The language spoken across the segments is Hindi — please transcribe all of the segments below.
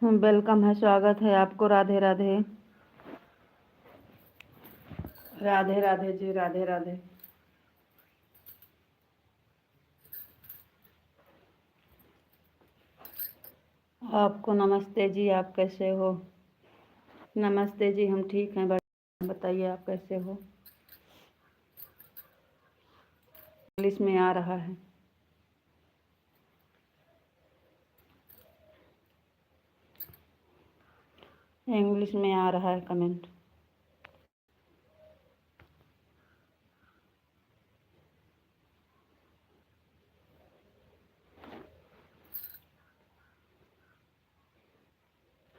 वेलकम है, स्वागत है आपको। राधे राधे। राधे राधे जी, राधे राधे। आपको नमस्ते जी, आप कैसे हो? नमस्ते जी, हम ठीक हैं। बताइए आप कैसे हो? इंग्लिश में आ रहा है। इंग्लिश में आ रहा है कमेंट।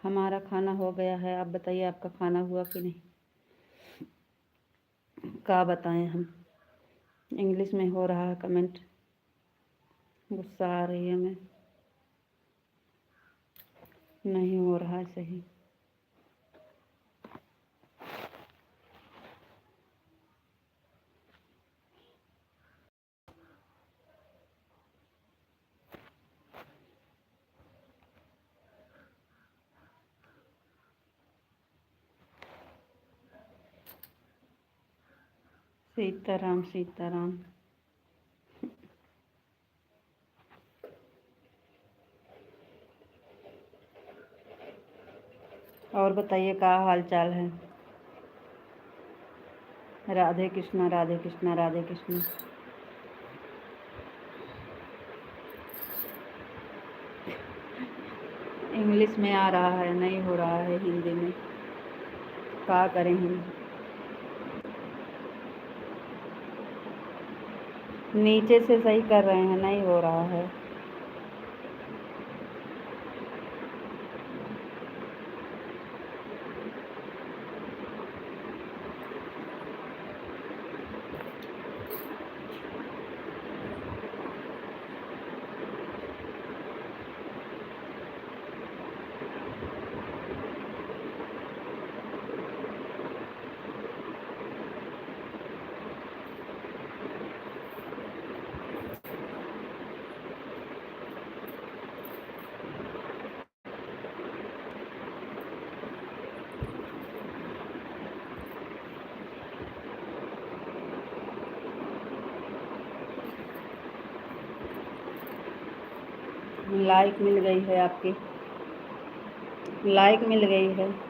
हमारा खाना हो गया है, आप बताइए आपका खाना हुआ कि नहीं? क्या बताएं हम? इंग्लिश में हो रहा है कमेंट। गुस्सा आ रही है हमें। नहीं हो रहा है सही। सीताराम सीताराम। और बताइए क्या हाल चाल है? राधे कृष्णा, राधे कृष्णा, राधे कृष्णा। इंग्लिश में आ रहा है, नहीं हो रहा है हिंदी में। क्या करें हम? नीचे से सही कर रहे हैं, नहीं हो रहा है। लाइक मिल गई है आपकी। लाइक मिल गई है।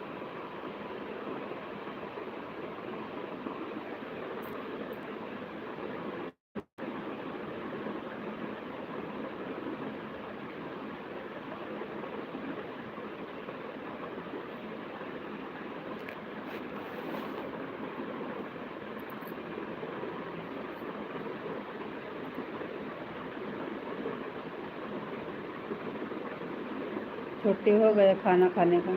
छुट्टी हो गया खाना खाने का?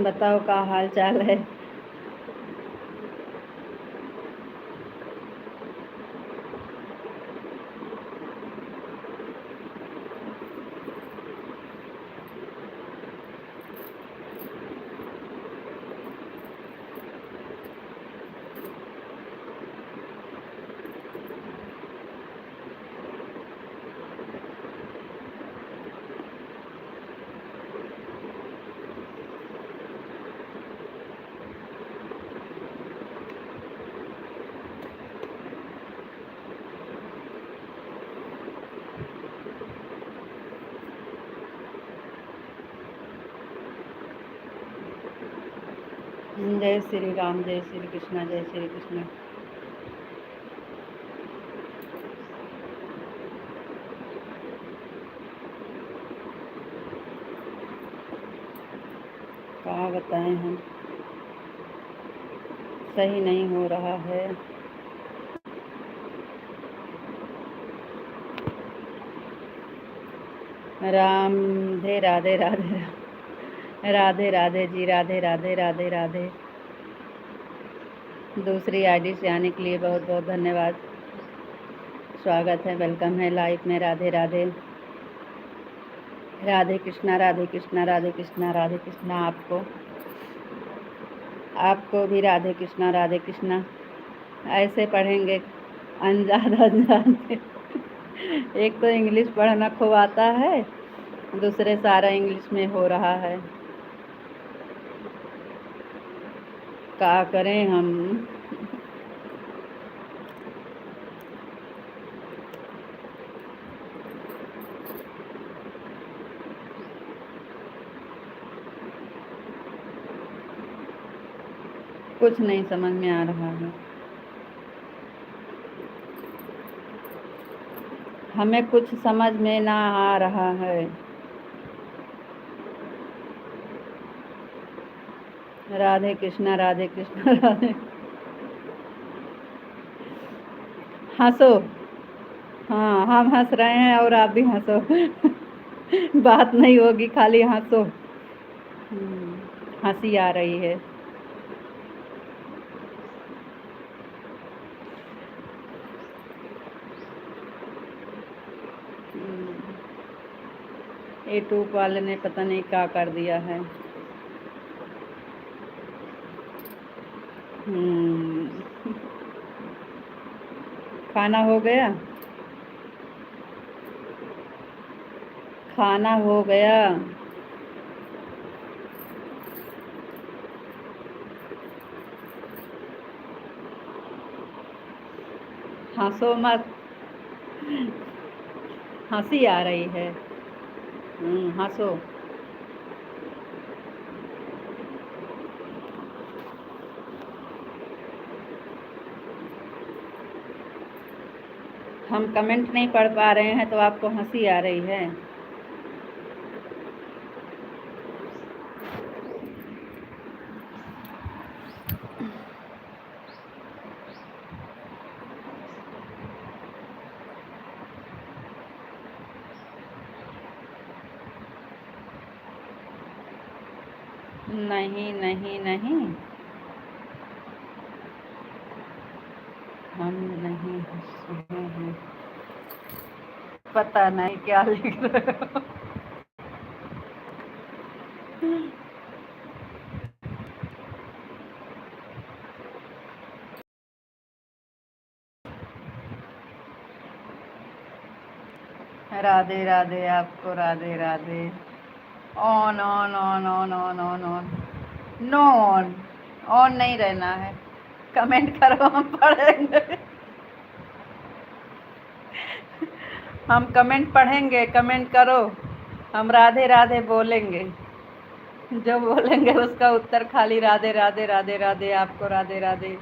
बताओ क्या हाल चाल है? जय श्री राम, जय श्री कृष्णा, जय श्री कृष्णा। क्या बताएं हम? सही नहीं हो रहा है। राधे राधे राधे। राधे राधे जी, राधे राधे, राधे राधे। दूसरी आईडी से आने के लिए बहुत बहुत धन्यवाद। स्वागत है, वेलकम है लाइव में। राधे राधे। राधे कृष्णा, राधे कृष्णा, राधे कृष्णा, राधे कृष्णा। आपको भी राधे कृष्णा, राधे कृष्णा। ऐसे पढ़ेंगे अनजान अनजान। एक तो इंग्लिश पढ़ना खूब आता है दूसरे सारा इंग्लिश में हो रहा है, क्या करें हम। कुछ नहीं समझ में आ रहा है, हमें कुछ समझ में ना आ रहा है। राधे कृष्णा राधे कृष्णा राधे। हंसो। हाँ, हम हंस रहे हैं और आप भी हंसो। बात नहीं होगी, खाली हंसो। हंसी आ रही है। यूट्यूब वाले ने पता नहीं क्या कर दिया है। खाना हो गया? खाना हो गया? हंसो मत, हंसी आ रही है। हंसो। हम कमेंट नहीं पढ़ पा रहे हैं तो आपको हंसी आ रही है। नहीं नहीं नहीं, हम नहीं हंस रहे हैं। पता नहीं क्या लिख रहे हो। राधे राधे, आपको Radhe Radhe. On on on on on on on, know on, on नहीं रहना है। कमेंट करो, हम पढ़ेंगे। हम कमेंट पढ़ेंगे, कमेंट करो, हम राधे राधे बोलेंगे। जो बोलेंगे उसका उत्तर खाली राधे राधे राधे राधे, आपको राधे राधे।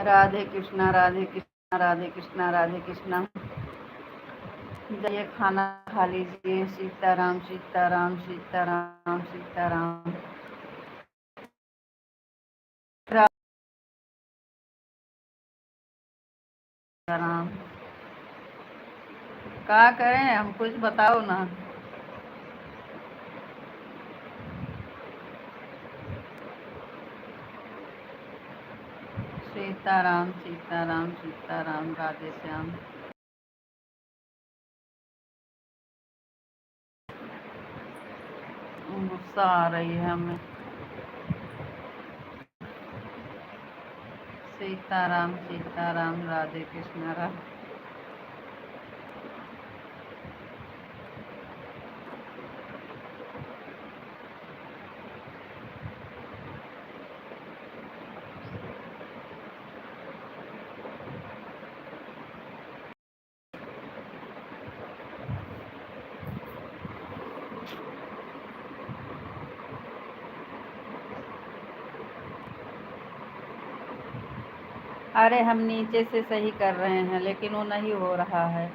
राधे कृष्णा राधे कृष्णा राधे कृष्णा राधे कृष्णा। जाइए खाना खा लीजिए। सीताराम सीताराम सीताराम सीताराम। राम। क्या करें हम, कुछ बताओ ना। सीताराम सीताराम सीताराम, राधे श्याम। गुस्सा आ रही है हमें। सीताराम सीताराम, राधे कृष्णा राधे। अरे हम नीचे से सही कर रहे हैं लेकिन वो नहीं हो रहा है।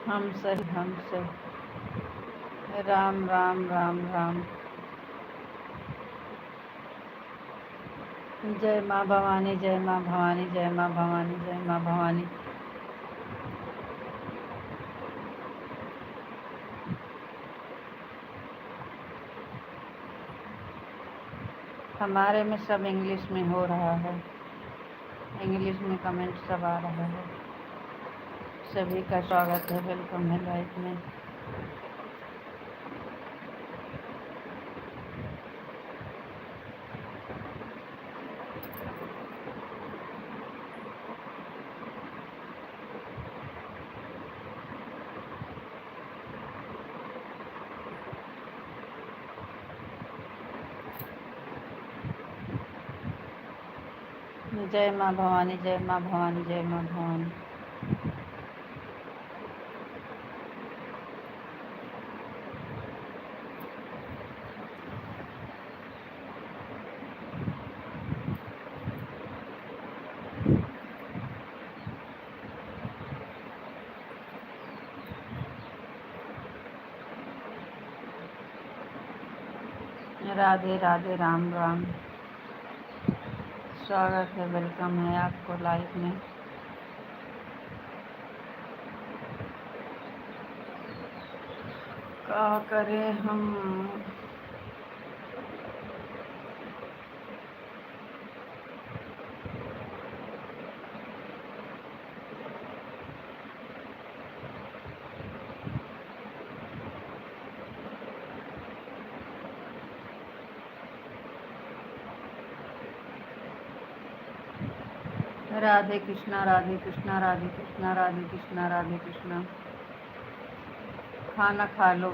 हम सही हम सही। राम राम राम राम। जय माँ भवानी, जय माँ भवानी, जय माँ भवानी, जय माँ भवानी। हमारे में सब इंग्लिश में हो रहा है, इंग्लिश में कमेंट सब आ रहा है। सभी का स्वागत है, वेलकम है लाइफ में। जय माँ भवानी, जय माँ भवानी, जय माँ भवानी। राधे राधे, राम राम। स्वागत है, वेलकम है आपको लाइफ में। क्या करें हम। राधे कृष्णा, राधे कृष्णा, राधे कृष्णा, राधे कृष्णा, राधे कृष्णा। खाना खा लो।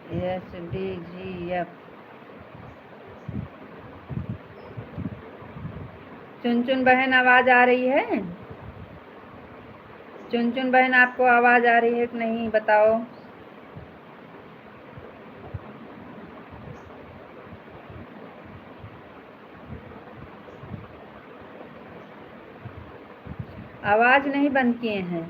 SDGF। चुन बहन आवाज आ रही है? चुन बहन आपको आवाज आ रही है कि नहीं बताओ। आवाज नहीं बंद किए हैं।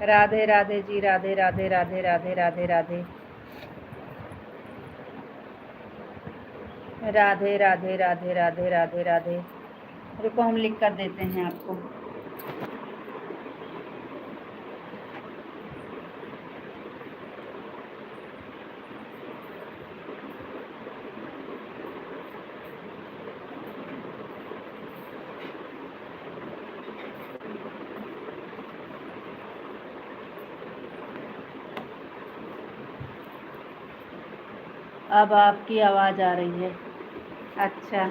राधे राधे जी, राधे राधे राधे राधे राधे राधे राधे राधे राधे राधे राधे राधे। रुको हम लिख कर देते हैं आपको। अब आपकी आवाज़ आ रही है। अच्छा,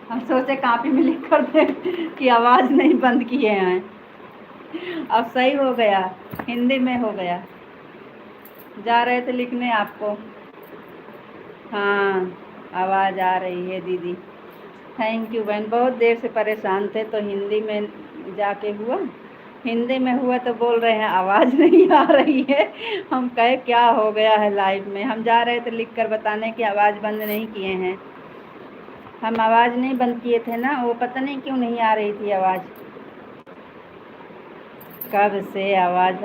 हम सोचे कॉपी में लिख कर दें कि आवाज़ नहीं बंद किए हैं। अब सही हो गया, हिंदी में हो गया। जा रहे थे लिखने आपको। हाँ, आवाज़ आ रही है दीदी। थैंक यू बहन। बहुत देर से परेशान थे तो हिंदी में जाके हुआ। हिंदी में हुआ तो बोल रहे हैं आवाज़ नहीं आ रही है। हम कहे क्या हो गया है लाइव में। हम जा रहे थे लिख कर बताने की आवाज़ बंद नहीं किए हैं। हम आवाज़ नहीं बंद किए थे ना, वो पता नहीं क्यों नहीं आ रही थी आवाज़। कब से आवाज़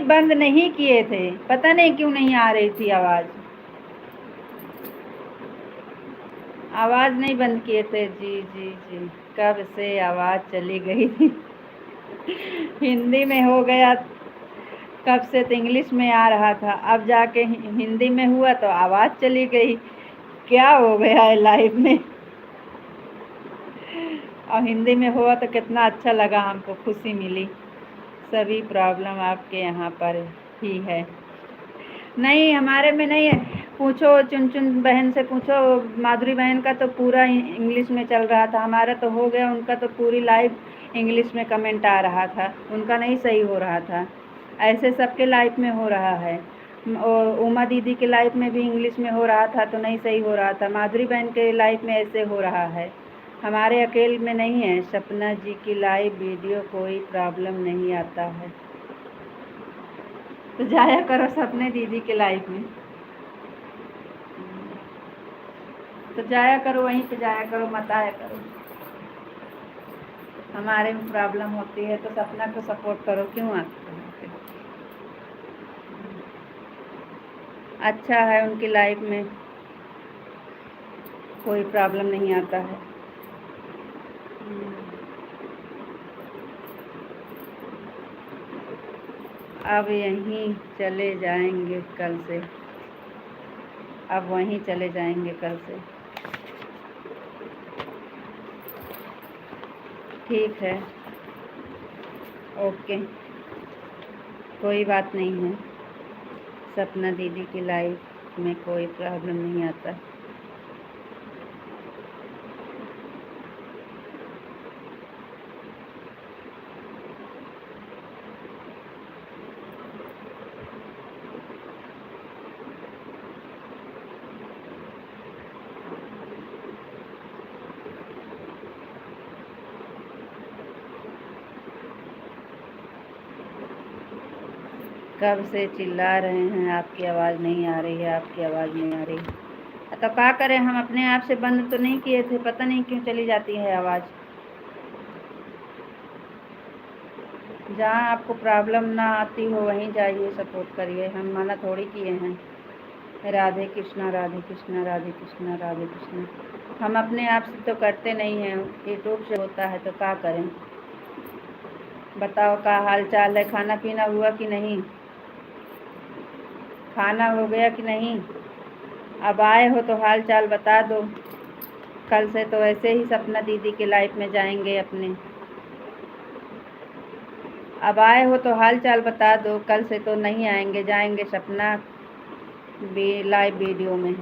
बंद नहीं किए थे, पता नहीं क्यों नहीं आ रही थी आवाज़। आवाज़ नहीं बंद किए थे जी जी जी। कब से आवाज़ चली गई थी। हिंदी में हो गया कब से, तो इंग्लिश में आ रहा था। अब जाके हिंदी में हुआ तो आवाज़ चली गई। क्या हो गया है लाइव में। और हिंदी में हुआ तो कितना अच्छा लगा, हमको खुशी मिली। सभी प्रॉब्लम आपके यहाँ पर ही है। नहीं, हमारे में नहीं है। पूछो चुन बहन से पूछो। माधुरी बहन का तो पूरा इंग्लिश में चल रहा था। हमारा तो हो गया, उनका तो पूरी लाइव इंग्लिश में कमेंट आ रहा था। उनका नहीं सही हो रहा था। ऐसे सबके लाइफ में हो रहा है। और उमा दीदी के लाइफ में भी इंग्लिश में हो रहा था तो नहीं सही हो रहा था। माधुरी बहन के लाइफ में ऐसे हो रहा है। हमारे अकेले में नहीं है। सपना जी की लाइव वीडियो कोई प्रॉब्लम नहीं आता है तो जाया करो सपने दीदी के लाइफ में। तो जाया करो, वहीं पे जाया करो, मत आया करो। हमारे में प्रॉब्लम होती है तो सपना को सपोर्ट करो, क्यों आते हो। अच्छा है, उनकी लाइफ में कोई प्रॉब्लम नहीं आता है। अब यहीं चले जाएंगे कल से। अब वहीं चले जाएंगे कल से। ठीक है, ओके, कोई बात नहीं है। सपना दीदी की लाइफ में कोई प्रॉब्लम नहीं आता। कब से चिल्ला रहे हैं, आपकी आवाज़ नहीं आ रही है, आपकी आवाज़ नहीं आ रही। तो क्या करें, हम अपने आप से बंद तो नहीं किए थे, पता नहीं क्यों चली जाती है आवाज़। जहाँ आपको प्रॉब्लम ना आती हो वहीं जाइए, सपोर्ट करिए। हम मना थोड़ी किए हैं। राधे कृष्णा राधे कृष्णा राधे कृष्णा राधे कृष्णा। हम अपने आप से तो करते नहीं हैं, यूट्यूब से होता है तो क्या करें। बताओ क्या हाल चाल है, खाना पीना हुआ कि नहीं, खाना हो गया कि नहीं। अब आए हो तो हाल चाल बता दो। कल से तो ऐसे ही सपना दीदी के लाइफ में जाएंगे अपने। अब आए हो तो हाल चाल बता दो, कल से तो नहीं आएंगे, जाएंगे सपना भी लाइव वीडियो में।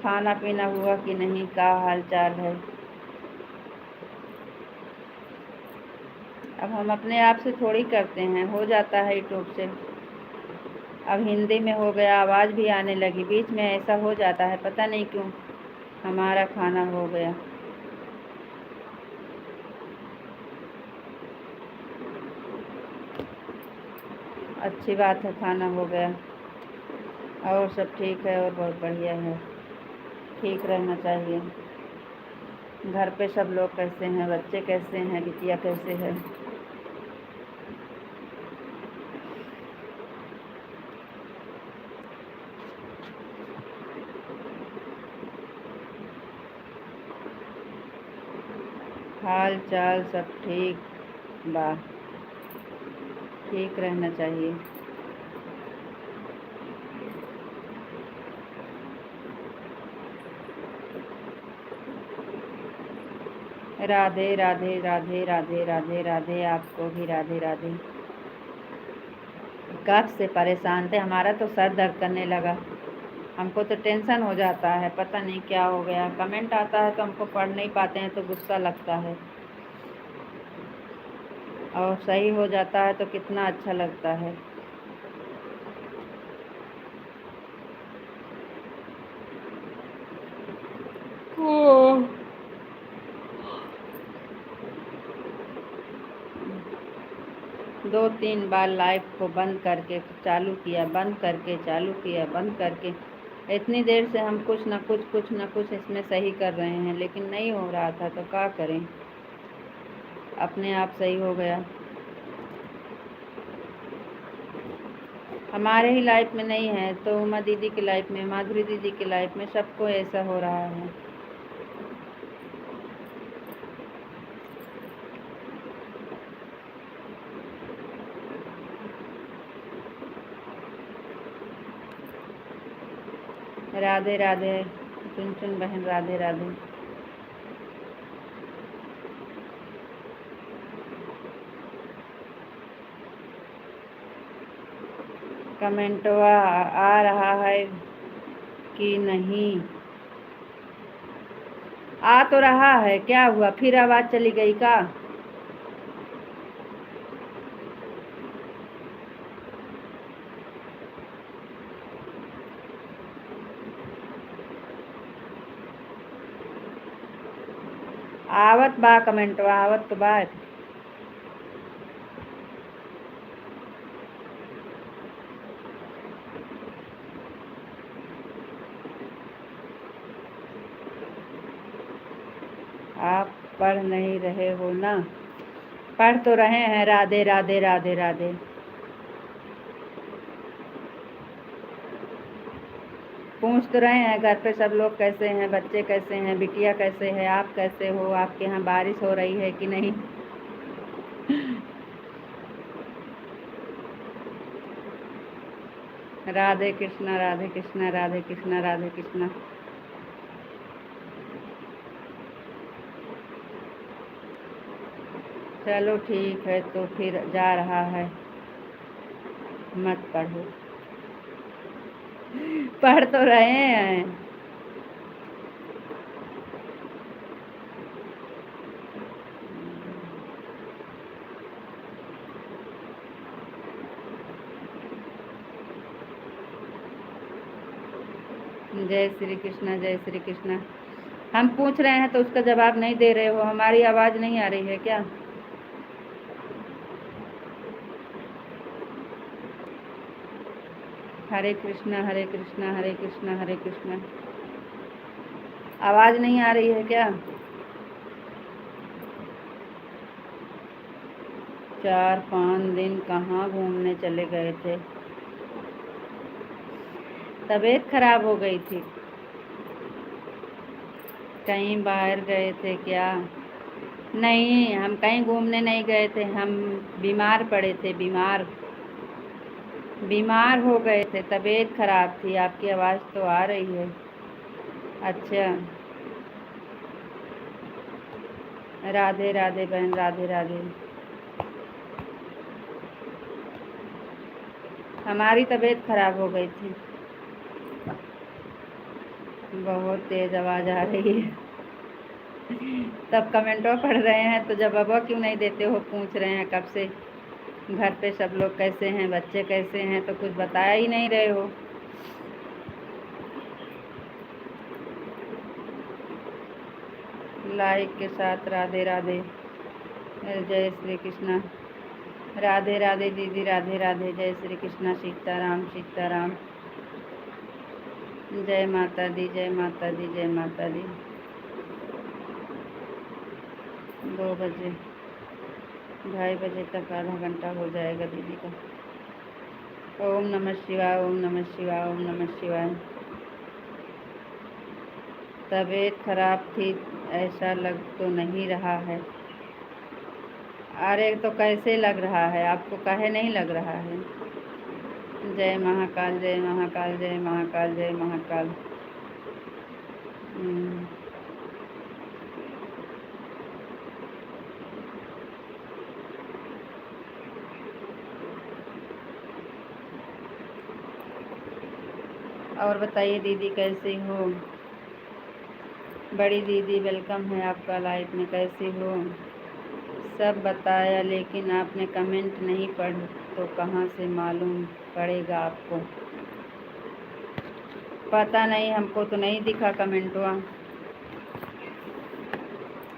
खाना पीना हुआ कि नहीं, क्या हाल चाल है? अब हम अपने आप से थोड़ी करते हैं, हो जाता है यूट्यूब से। अब हिंदी में हो गया, आवाज़ भी आने लगी, बीच में ऐसा हो जाता है, पता नहीं क्यों। हमारा खाना हो गया। अच्छी बात है, खाना हो गया। और सब ठीक है, और बहुत बढ़िया है, ठीक रहना चाहिए। घर पे सब लोग कैसे हैं, बच्चे कैसे हैं, बिटिया कैसे है? हाल चाल सब ठीक बा, ठीक रहना चाहिए। राधे राधे राधे राधे राधे राधे, आपको भी राधे राधे। कब से परेशान थे, हमारा तो सर दर्द करने लगा। हमको तो टेंशन हो जाता है, पता नहीं क्या हो गया। कमेंट आता है तो हमको पढ़ नहीं पाते हैं तो गुस्सा लगता है, और सही हो जाता है तो कितना अच्छा लगता है। ओह, 2-3 बार लाइव को बंद करके चालू किया, बंद करके चालू किया, बंद करके। इतनी देर से हम कुछ न कुछ इसमें सही कर रहे हैं, लेकिन नहीं हो रहा था तो क्या करें। अपने आप सही हो गया। हमारे ही लाइफ में नहीं है तो उमा दीदी की लाइफ में, माधुरी दीदी की लाइफ में, सबको ऐसा हो रहा है। राधे राधे चुन बहन, राधे राधे। कमेंटवा आ रहा है कि नहीं? आ तो रहा है, क्या हुआ फिर आवाज़ चली गई का? आवत बा कमेंटवा, आवत तो बा। आप पढ़ नहीं रहे हो ना? पढ़ तो रहे हैं, राधे राधे राधे राधे। पूछ तो रहे हैं घर पे सब लोग कैसे हैं, बच्चे कैसे हैं, बिटिया कैसे है, आप कैसे हो, आपके यहाँ बारिश हो रही है कि नहीं? राधे कृष्णा राधे कृष्णा राधे कृष्णा राधे कृष्णा। चलो ठीक है, तो फिर जा रहा है, मत पढ़ो। पढ़ तो रहे हैं। जय श्री कृष्णा, जय श्री कृष्णा। हम पूछ रहे हैं तो उसका जवाब नहीं दे रहे हो, हमारी आवाज़ नहीं आ रही है क्या? हरे कृष्णा हरे कृष्णा हरे कृष्णा हरे कृष्णा। आवाज़ नहीं आ रही है क्या? 4-5 दिन कहाँ घूमने चले गए थे? तबीयत खराब हो गई थी? कहीं बाहर गए थे क्या? नहीं, हम कहीं घूमने नहीं गए थे, हम बीमार पड़े थे, बीमार। बीमार हो गए थे, तबीयत खराब थी। आपकी आवाज़ तो आ रही है। अच्छा, राधे राधे बहन, राधे राधे। हमारी तबीयत खराब हो गई थी। बहुत तेज़ आवाज़ आ रही है। तब कमेंटों पढ़ रहे हैं तो जवाब क्यों नहीं देते हो, पूछ रहे हैं कब से घर पे सब लोग कैसे हैं, बच्चे कैसे हैं, तो कुछ बताया ही नहीं रहे हो। लाइक के साथ राधे राधे, जय श्री कृष्णा। राधे राधे दीदी, राधे राधे, जय श्री कृष्णा, सीताराम सीताराम। जय माता दी, जय माता दी, जय माता दी। 2 बजे 2:30 बजे तक आधा घंटा हो जाएगा दीदी का। ओम नमः शिवाय, ओम नमः शिवाय, ओम नमः शिवाय। तबीयत खराब थी, ऐसा लग तो नहीं रहा है। अरे तो कैसे लग रहा है आपको, काहे नहीं लग रहा है। जय महाकाल, जय महाकाल, जय महाकाल, जय महाकाल। और बताइए दीदी कैसी हो। बड़ी दीदी वेलकम है आपका लाइफ में, कैसी हो। सब बताया लेकिन आपने कमेंट नहीं पढ़, तो कहाँ से मालूम पड़ेगा आपको। पता नहीं, हमको तो नहीं दिखा कमेंटवा।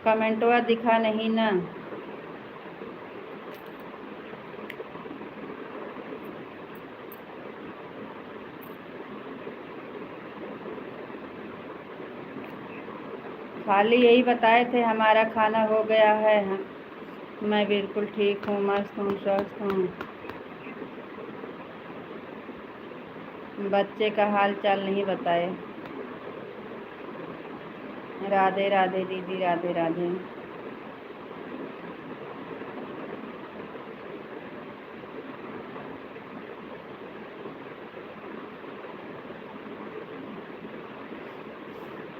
कमेंटवा दिखा नहीं ना। खाली यही बताए थे हमारा खाना हो गया है। मैं बिल्कुल ठीक हूँ, मस्त हूँ, स्वस्थ हूँ। बच्चे का हाल चाल नहीं बताए। राधे राधे दीदी, राधे राधे।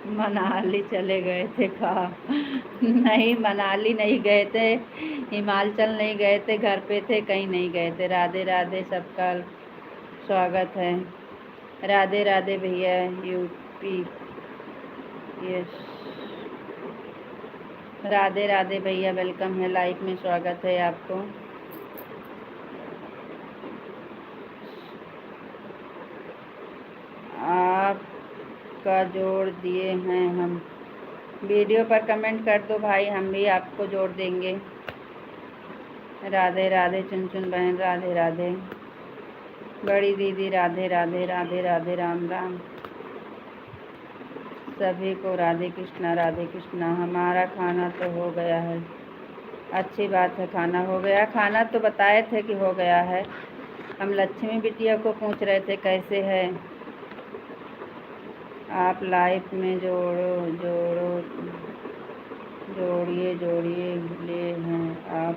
मनाली चले गए थे कहा। नहीं, मनाली नहीं गए थे, हिमाचल नहीं गए थे, घर पे थे, कहीं नहीं गए थे। राधे राधे, सबका स्वागत है। राधे राधे भैया, यूपी। यस, राधे राधे भैया, वेलकम है, लाइफ में स्वागत है आपको। आपका जोड़ दिए हैं हम। वीडियो पर कमेंट कर दो भाई, हम भी आपको जोड़ देंगे। राधे राधे चुन चुन बहन, राधे राधे। बड़ी दीदी राधे राधे, राधे राधे, राम राम। सभी को राधे कृष्णा, राधे कृष्णा। हमारा खाना तो हो गया है। अच्छी बात है, खाना हो गया। खाना तो बताए थे कि हो गया है। हम लक्ष्मी बिटिया को पूछ रहे थे कैसे है। आप लाइफ में जोड़िए ले हैं आप।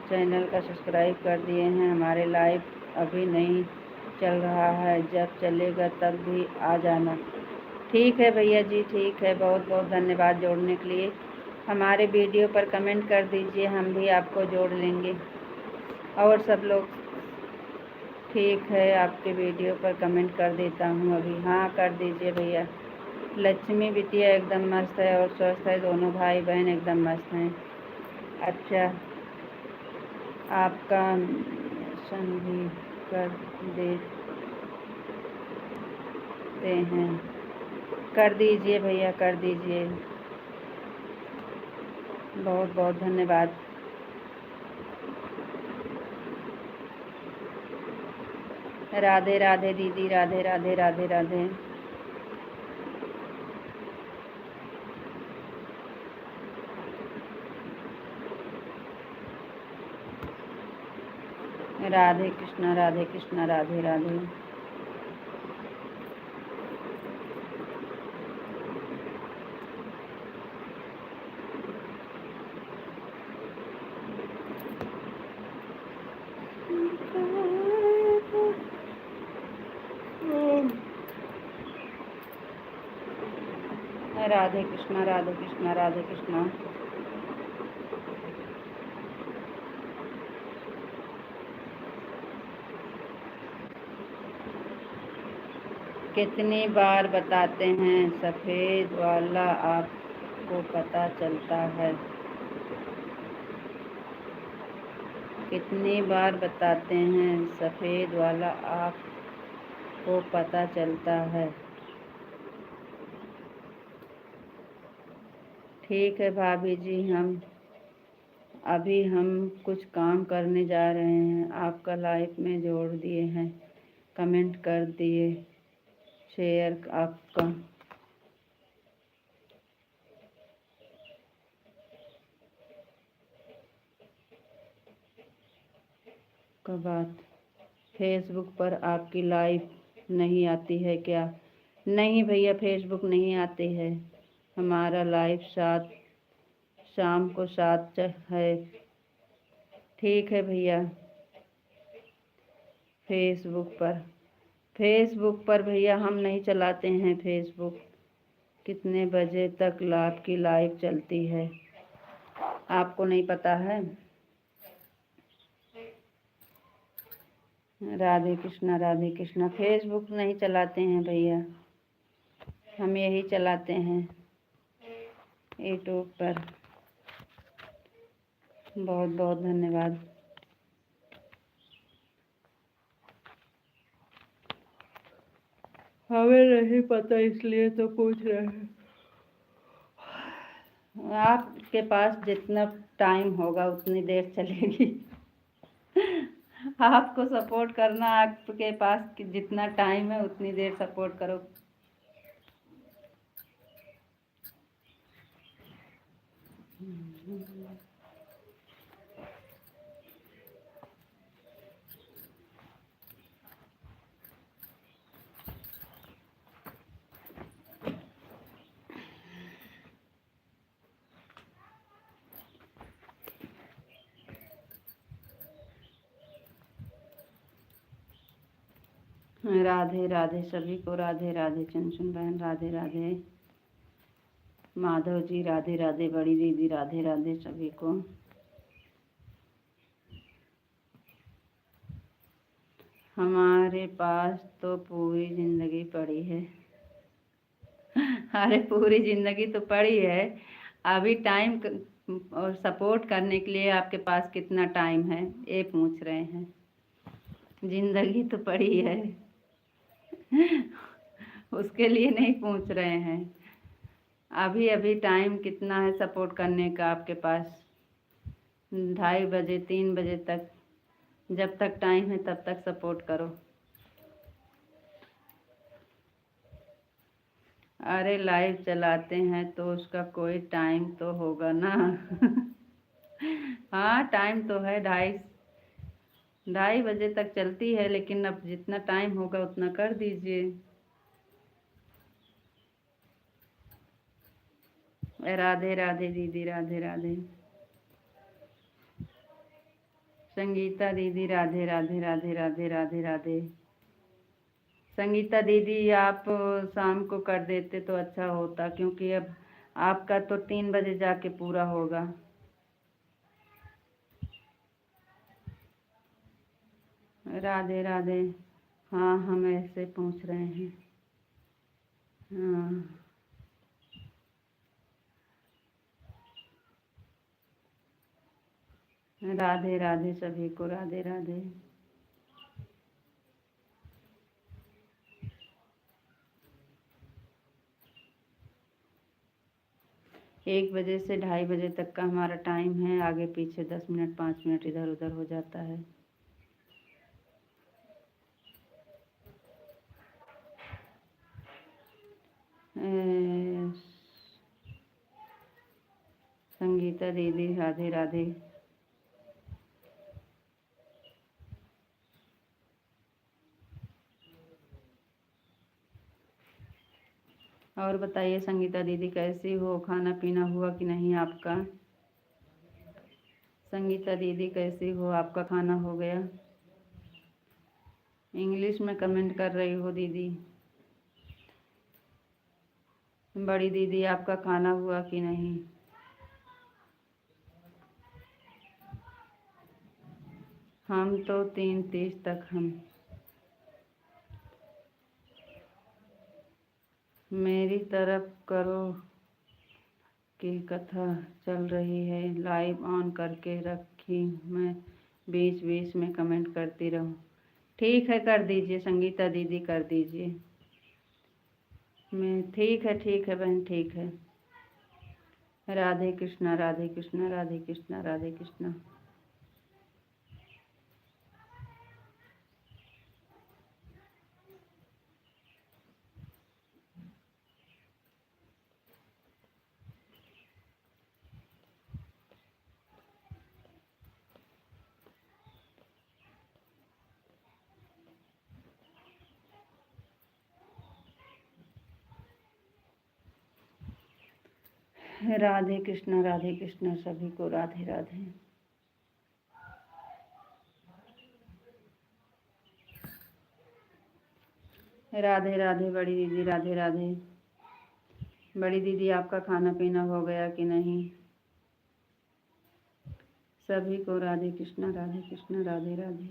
चैनल का सब्सक्राइब कर दिए हैं। हमारे लाइव अभी नहीं चल रहा है, जब चलेगा तब भी आ जाना। ठीक है भैया जी, ठीक है। बहुत बहुत धन्यवाद जोड़ने के लिए। हमारे वीडियो पर कमेंट कर दीजिए, हम भी आपको जोड़ लेंगे। और सब लोग ठीक है, आपके वीडियो पर कमेंट कर देता हूँ अभी। हाँ, कर दीजिए भैया। लक्ष्मी बिटिया एकदम मस्त है और स्वस्थ है, दोनों भाई बहन एकदम मस्त हैं। अच्छा, आपका मेंशन भी कर देते हैं। कर दीजिए भैया, कर दीजिए। बहुत बहुत धन्यवाद। राधे राधे दीदी, राधे राधे, राधे राधे। राधे कृष्णा, राधे कृष्णा, राधे राधे। राधे कृष्णा राधे कृष्णा राधे कृष्णा। कितनी बार बताते हैं सफ़ेद वाला आपको पता चलता है? कितनी बार बताते हैं सफ़ेद वाला आपको पता चलता है? ठीक है भाभी जी, हम कुछ काम करने जा रहे हैं। आपका लाइफ में जोड़ दिए हैं, कमेंट कर दिए, शेयर आपका का बात। फेसबुक पर आपकी लाइव नहीं आती है क्या? नहीं भैया, फेसबुक नहीं आती है। हमारा लाइव शाम को 7 है। ठीक है भैया। फेसबुक पर भैया हम नहीं चलाते हैं फेसबुक। कितने बजे तक आपकी लाइव चलती है? आपको नहीं पता है? राधे कृष्णा। फेसबुक नहीं चलाते हैं भैया, हम यही चलाते हैं यूट्यूब पर। बहुत बहुत धन्यवाद। हमें नहीं पता इसलिए तो पूछ रहे हैं। आपके पास जितना टाइम होगा उतनी देर चलेगी। आपको सपोर्ट करना, आपके पास जितना टाइम है उतनी देर सपोर्ट करो। राधे राधे सभी को, राधे राधे चंचन बहन, राधे राधे माधव जी, राधे राधे बड़ी दीदी, राधे राधे सभी को। हमारे पास तो पूरी जिंदगी पड़ी है। अरे पूरी जिंदगी तो पड़ी है, अभी टाइम और सपोर्ट करने के लिए आपके पास कितना टाइम है ये पूछ रहे हैं। जिंदगी तो पड़ी है। उसके लिए नहीं पूछ रहे हैं। अभी अभी टाइम कितना है सपोर्ट करने का आपके पास? 2:30 बजे 3 बजे तक, जब तक टाइम है तब तक सपोर्ट करो। अरे लाइव चलाते हैं तो उसका कोई टाइम तो होगा ना। हाँ टाइम तो है, 2:30 बजे तक चलती है, लेकिन अब जितना टाइम होगा उतना कर दीजिए। राधे राधे दीदी, राधे राधे संगीता दीदी, राधे राधे राधे राधे राधे राधे। संगीता दीदी आप शाम को कर देते तो अच्छा होता, क्योंकि अब आपका तो 3 बजे जाके पूरा होगा। राधे राधे। हाँ हम ऐसे पूछ रहे हैं। हाँ राधे राधे सभी को, राधे राधे। 1 बजे से 2:30 बजे तक का हमारा टाइम है। आगे पीछे 10 मिनट 5 मिनट इधर उधर हो जाता है। संगीता दीदी, राधे राधे। और बताइए संगीता दीदी कैसी हो? खाना पीना हुआ कि नहीं आपका? संगीता दीदी कैसी हो? आपका खाना हो गया? इंग्लिश में कमेंट कर रही हो दीदी। बड़ी दीदी आपका खाना हुआ कि नहीं? हम तो 3:30 तक हम मेरी तरफ करो की कथा चल रही है, लाइव ऑन करके रखी, मैं बीच बीच में कमेंट करती रहूं। ठीक है, कर दीजिए संगीता दीदी, कर दीजिए। मैं ठीक है बहन, ठीक है। राधे कृष्णा राधे कृष्णा राधे कृष्णा राधे कृष्णा। राधे कृष्णा सभी को राधे राधे। राधे राधे बड़ी दीदी, राधे राधे। बड़ी दीदी आपका खाना पीना हो गया कि नहीं? सभी को राधे कृष्णा राधे राधे।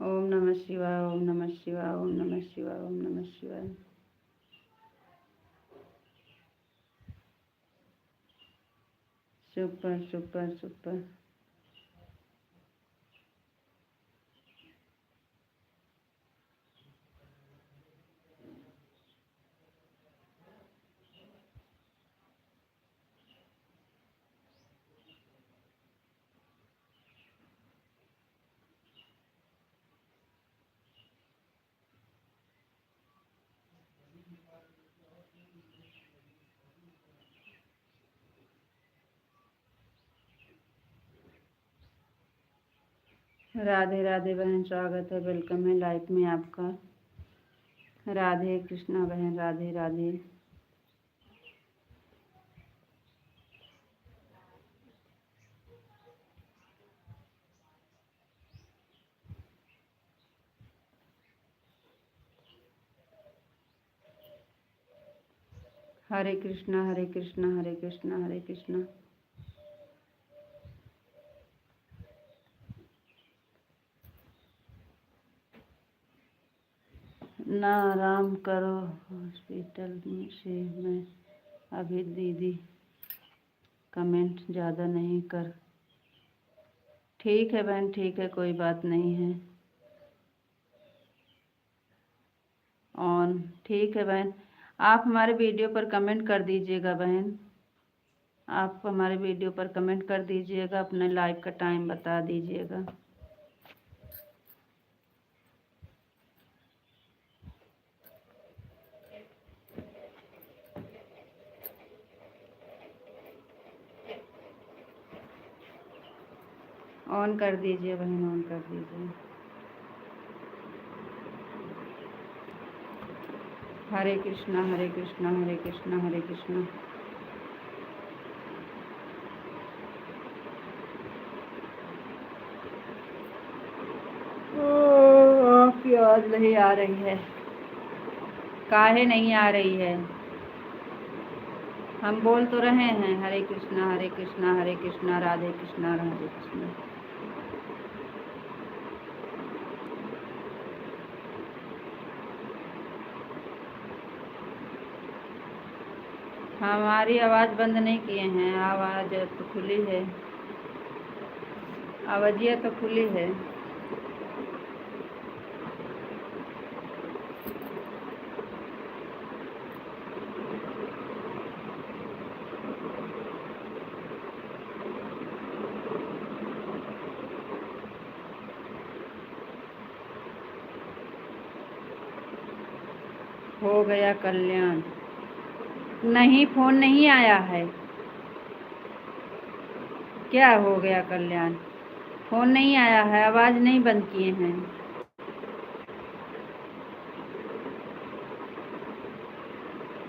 ओम नमः शिवाय, ओम नमः शिवाय, ओम नमः शिवाय, ओम नमः शिवाय। Super super super. Radhe Radhe बहन, स्वागत है, वेलकम है लाइफ में आपका। राधे कृष्णा बहन, राधे राधे। हरे कृष्णा हरे कृष्णा हरे कृष्णा हरे कृष्णा। ना आराम करो हॉस्पिटल से, मैं अभी दीदी कमेंट ज़्यादा नहीं कर। ठीक है बहन, ठीक है, कोई बात नहीं है। ऑन ठीक है बहन। आप हमारे वीडियो पर कमेंट कर दीजिएगा बहन, आप हमारे वीडियो पर कमेंट कर दीजिएगा, अपने लाइव का टाइम बता दीजिएगा। ऑन कर दीजिए बहन, ऑन कर दीजिए। हरे कृष्णा हरे कृष्णा हरे कृष्णा हरे कृष्णा। आपकी आवाज़ नहीं आ रही है, काहे नहीं आ रही है? हम बोल तो रहे हैं हरे कृष्णा हरे कृष्णा हरे कृष्णा राधे कृष्णा राधे कृष्णा। हमारी आवाज़ बंद नहीं किए हैं, आवाज़ तो खुली है, आवाज़िया तो खुली है। हो गया कल्याण? नहीं, फोन नहीं आया है। क्या हो गया कल्याण? फोन नहीं आया है, आवाज़ नहीं बंद किए हैं।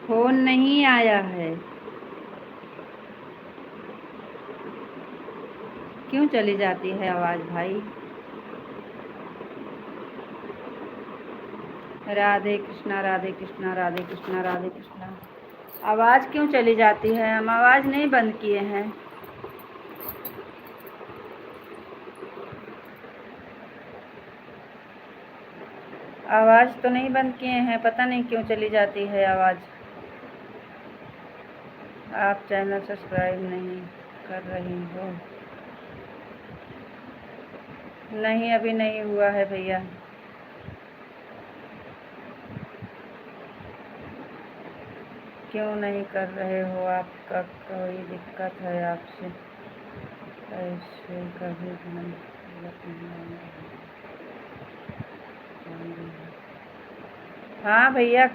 फोन नहीं आया है, क्यों चली जाती है आवाज़ भाई? राधे कृष्णा राधे कृष्णा राधे कृष्णा राधे कृष्णा। आवाज़ क्यों चली जाती है? हम आवाज़ नहीं बंद किए हैं। आवाज़ तो नहीं बंद किए हैं, पता नहीं क्यों चली जाती है आवाज़। आप चैनल सब्सक्राइब नहीं कर रही हो? नहीं, अभी नहीं हुआ है भैया। क्यों नहीं कर रहे हो? आपका कोई दिक्कत है? आपसे ऐसे कभी नहीं। हाँ भैया,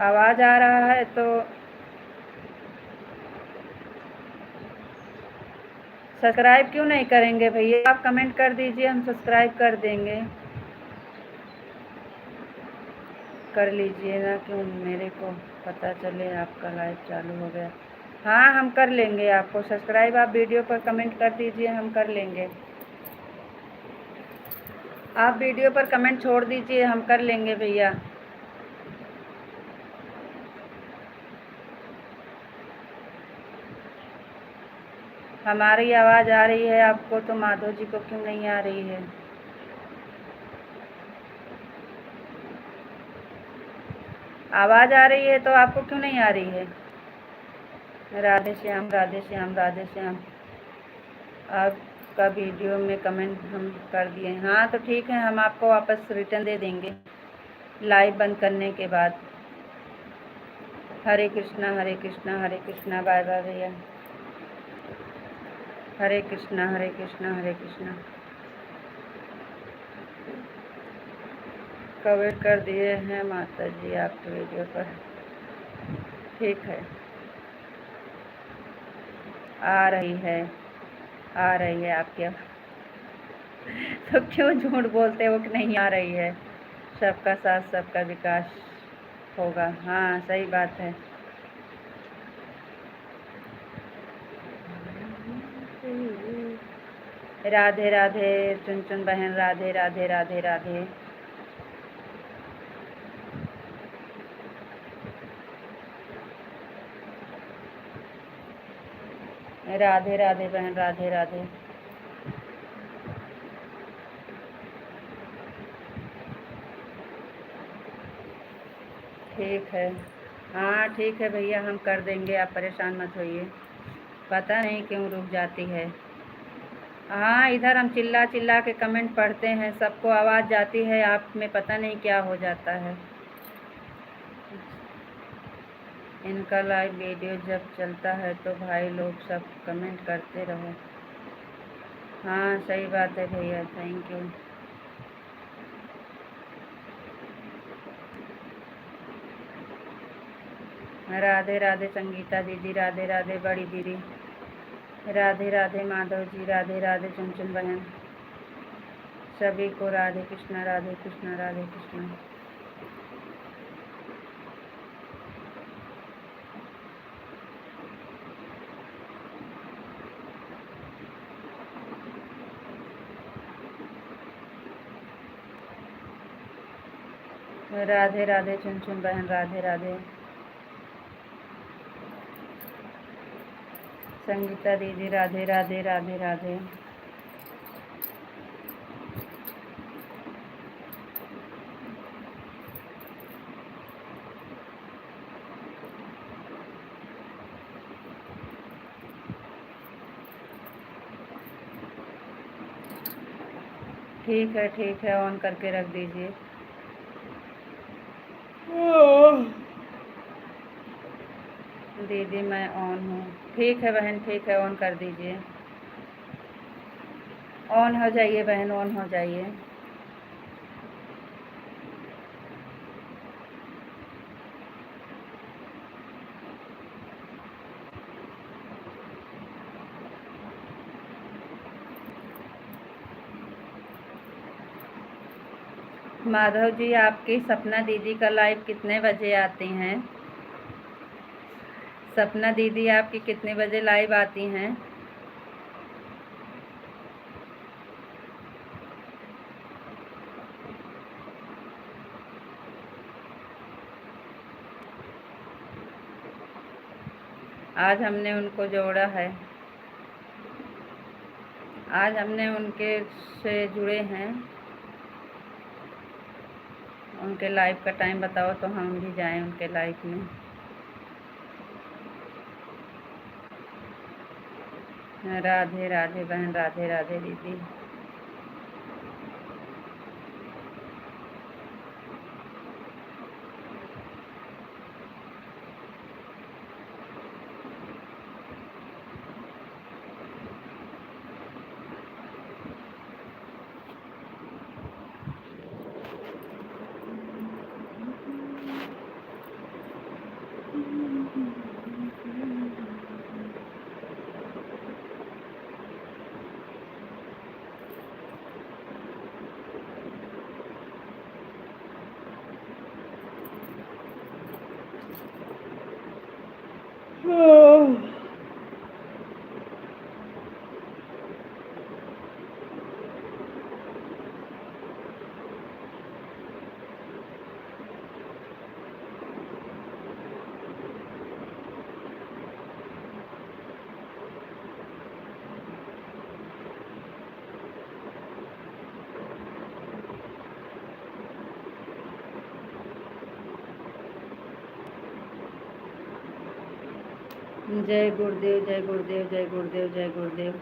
आवाज़ आ रहा है तो सब्सक्राइब क्यों नहीं करेंगे भैया? आप कमेंट कर दीजिए, हम सब्सक्राइब कर देंगे। कर लीजिए ना, क्यों मेरे को पता चले आपका लाइव चालू हो गया। हाँ, हम कर लेंगे आपको सब्सक्राइब। आप वीडियो पर कमेंट कर दीजिए, हम कर लेंगे। आप वीडियो पर कमेंट छोड़ दीजिए, हम कर लेंगे भैया। हमारी आवाज़ आ रही है आपको, तो माधव जी को क्यों नहीं आ रही है? आवाज़ आ रही है तो आपको क्यों नहीं आ रही है? राधे श्याम राधे श्याम राधे श्याम। आपका वीडियो में कमेंट हम कर दिए। हाँ तो ठीक है, हम आपको वापस रिटर्न दे देंगे लाइव बंद करने के बाद। हरे कृष्णा हरे कृष्णा हरे कृष्णा। बाय बाय भैया। हरे कृष्णा हरे कृष्णा हरे कृष्णा। कमेंट कर दिए हैं माता जी आपके वीडियो पर। ठीक है, आ रही है, आ रही है आपके। तो क्यों झूठ बोलते हो कि नहीं आ रही है? सबका साथ सबका विकास होगा। हाँ सही बात है। राधे राधे चुन बहन, राधे राधे राधे राधे। राधे राधे बहन, राधे राधे। ठीक है, हाँ ठीक है भैया, हम कर देंगे, आप परेशान मत होइए। पता नहीं क्यों रुक जाती है। हाँ, इधर हम चिल्ला चिल्ला के कमेंट पढ़ते हैं, सबको आवाज़ जाती है, आप में पता नहीं क्या हो जाता है। इनका लाइव वीडियो जब चलता है तो भाई लोग सब कमेंट करते रहो। हाँ सही बात है भैया, थैंक यू। राधे राधे संगीता दीदी, राधे राधे बड़ी दीदी, राधे राधे माधव जी, राधे राधे चुन बहन। सभी को राधे कृष्णा राधे कृष्णा राधे कृष्णा। राधे राधे चुन बहन, राधे राधे संगीता दीदी, राधे राधे राधे राधे। ठीक है, ऑन करके रख दीजिए। दीदी मैं ऑन हूँ। ठीक है बहन, ठीक है, ऑन कर दीजिए। ऑन हो जाइए बहन, ऑन हो जाइए। माधव जी, आपकी सपना दीदी का लाइव कितने बजे आती हैं? सपना दीदी आपकी कितने बजे लाइव आती हैं? आज हमने उनको जोड़ा है, आज हमने उनके से जुड़े हैं। उनके लाइव का टाइम बताओ तो हम भी जाएं उनके लाइव में। राधे राधे बहन, राधे राधे दीदी। जय गुरुदेव, जय गुरुदेव, जय गुरुदेव, जय गुरुदेव।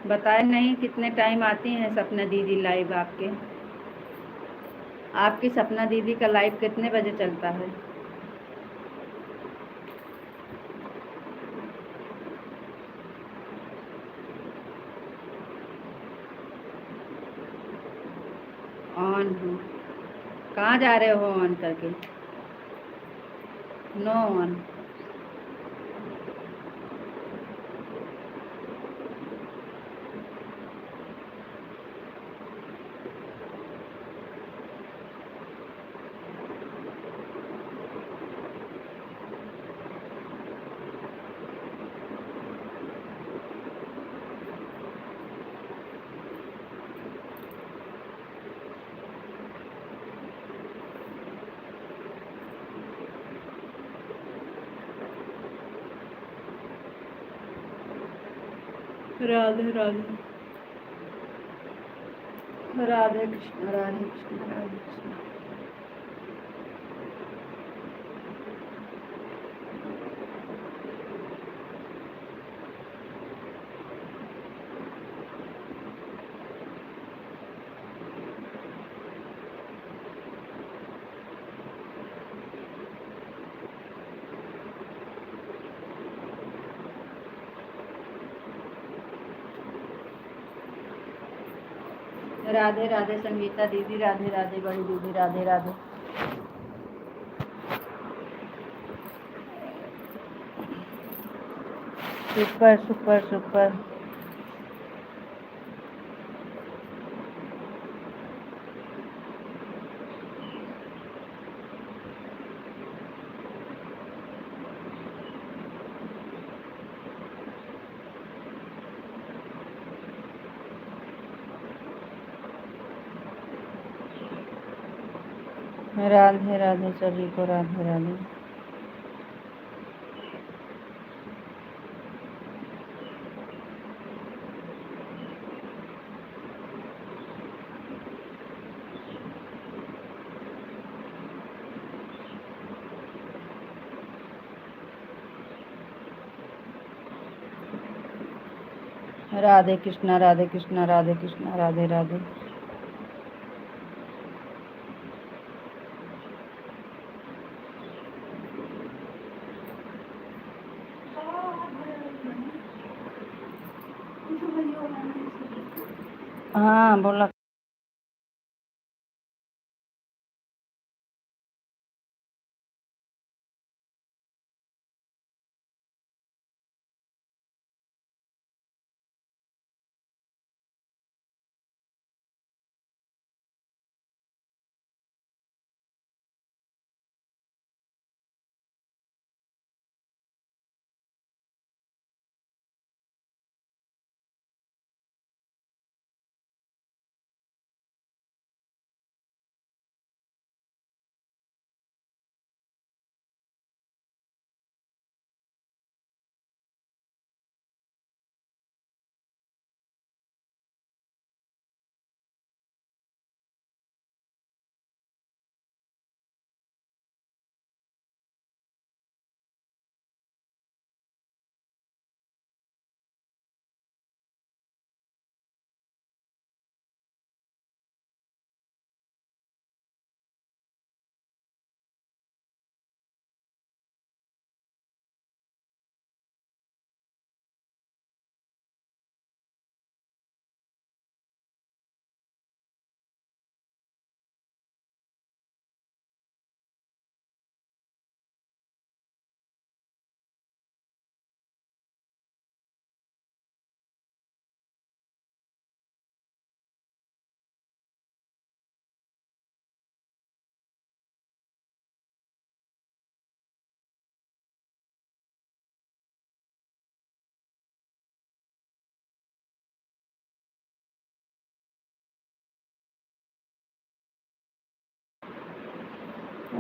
बताए नहीं कितने टाइम आती हैं सपना दीदी लाइव आपके? आपकी सपना दीदी का लाइव कितने बजे चलता है? ऑन हो। कहाँ जा रहे हो ऑन करके? No on. राधे राधे, राधे कृष्ण, राधे कृष्ण, राधे कृष्ण। राधे राधे संगीता दीदी, राधे राधे बड़ी दीदी, Radhe Radhe. Super super super. Radhe Radhe सभी को, राधे राधे। राधे कृष्णा, राधे कृष्णा, राधे कृष्णा, राधे राधे। हाँ बोला।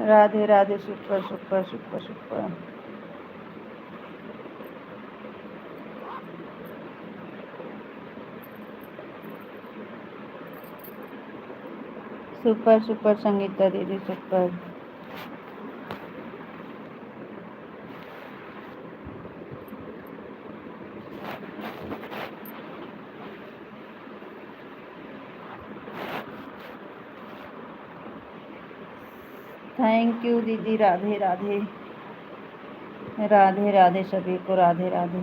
Radhe Radhe, super super super super. Super super Sangeeta दीदी, सुपर। थैंक यू दीदी, राधे राधे। राधे राधे सभी को, Radhe Radhe.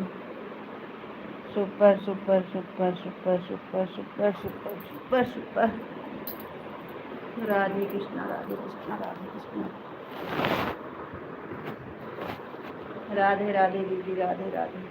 Super super super super super super super super super. Radhe Krishna, Radhe Krishna, Radhe Krishna. Radhe Radhe दीदी, राधे राधे।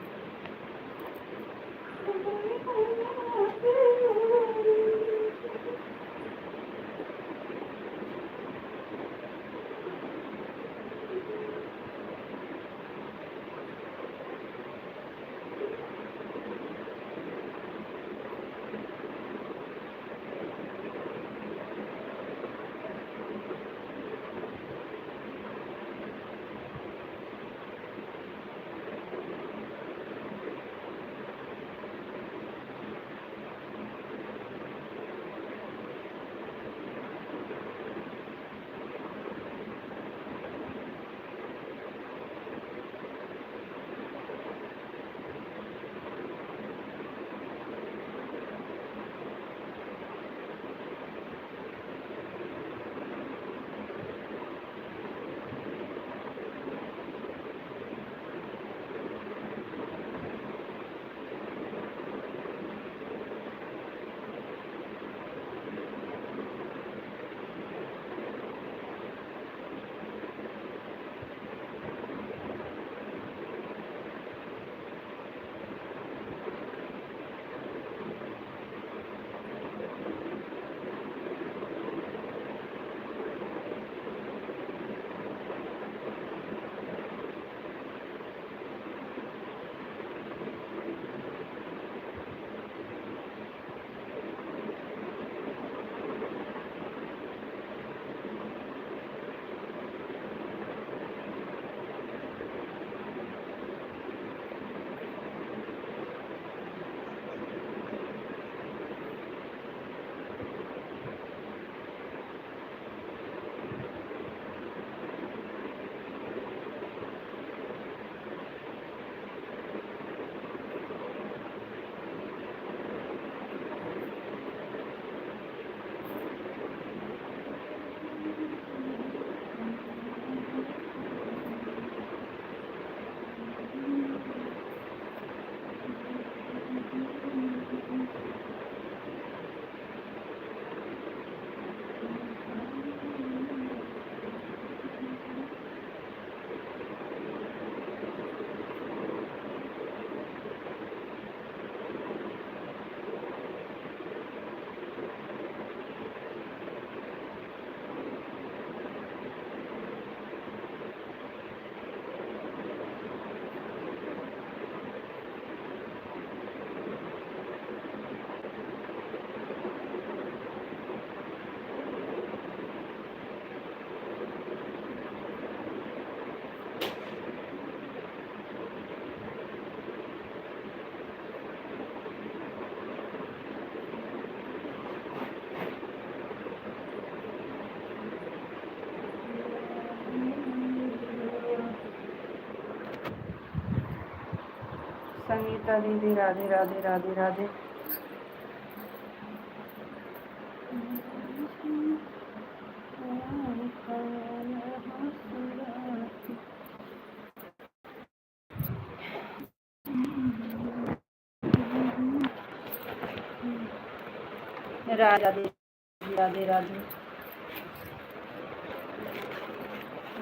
संगीता दीदी, राधे राधे, राधे राधे। राधे राधे राधे।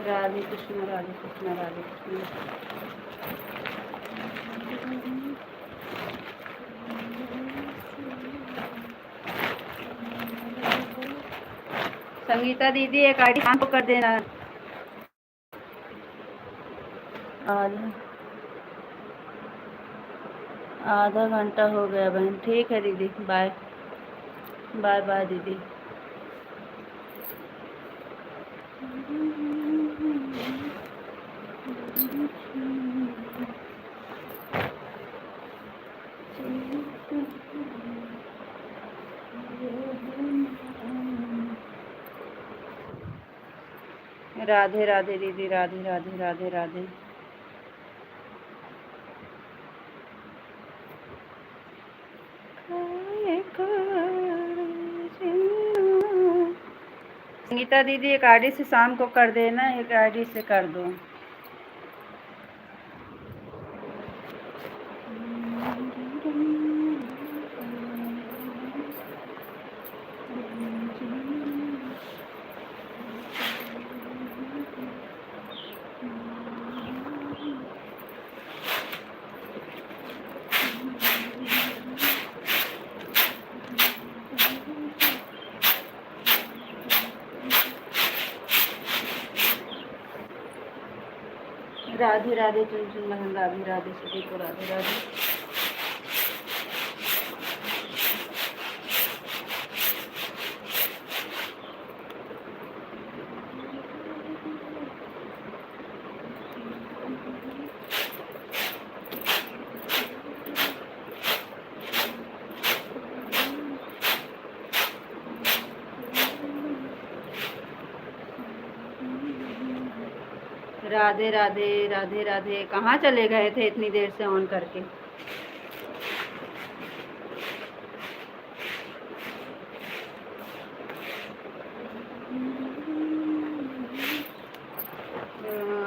राधे कृष्ण, राधे कृष्ण, राधे कृष्ण। संगीता दीदी, एक आईडी को कर देना। आधा घंटा हो गया बहन। ठीक है दीदी, बाय बाय बाय दीदी। राधे राधे दीदी, राधे राधे राधे राधे। संगीता दीदी एक आईडी से शाम को कर देना, एक आईडी से कर दो। राधे राधे चुन महन, राधे राधे सभी को राधे राधे। राधे राधे राधे राधे। कहाँ चले गए थे इतनी देर से ऑन करके?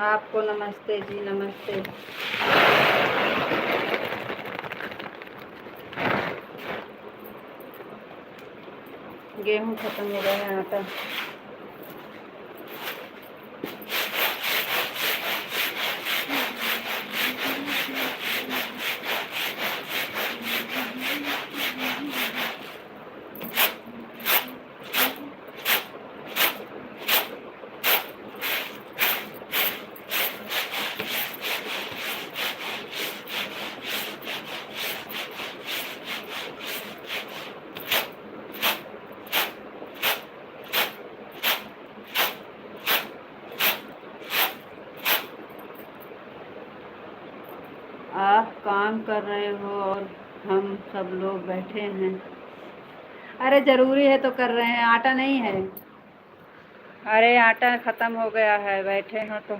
आपको नमस्ते जी, नमस्ते। गेहूँ खत्म हो गया है, आटा। आप काम कर रहे हो और हम सब लोग बैठे हैं। अरे ज़रूरी है तो कर रहे हैं, आटा नहीं है। अरे आटा ख़त्म हो गया है, बैठे हो तो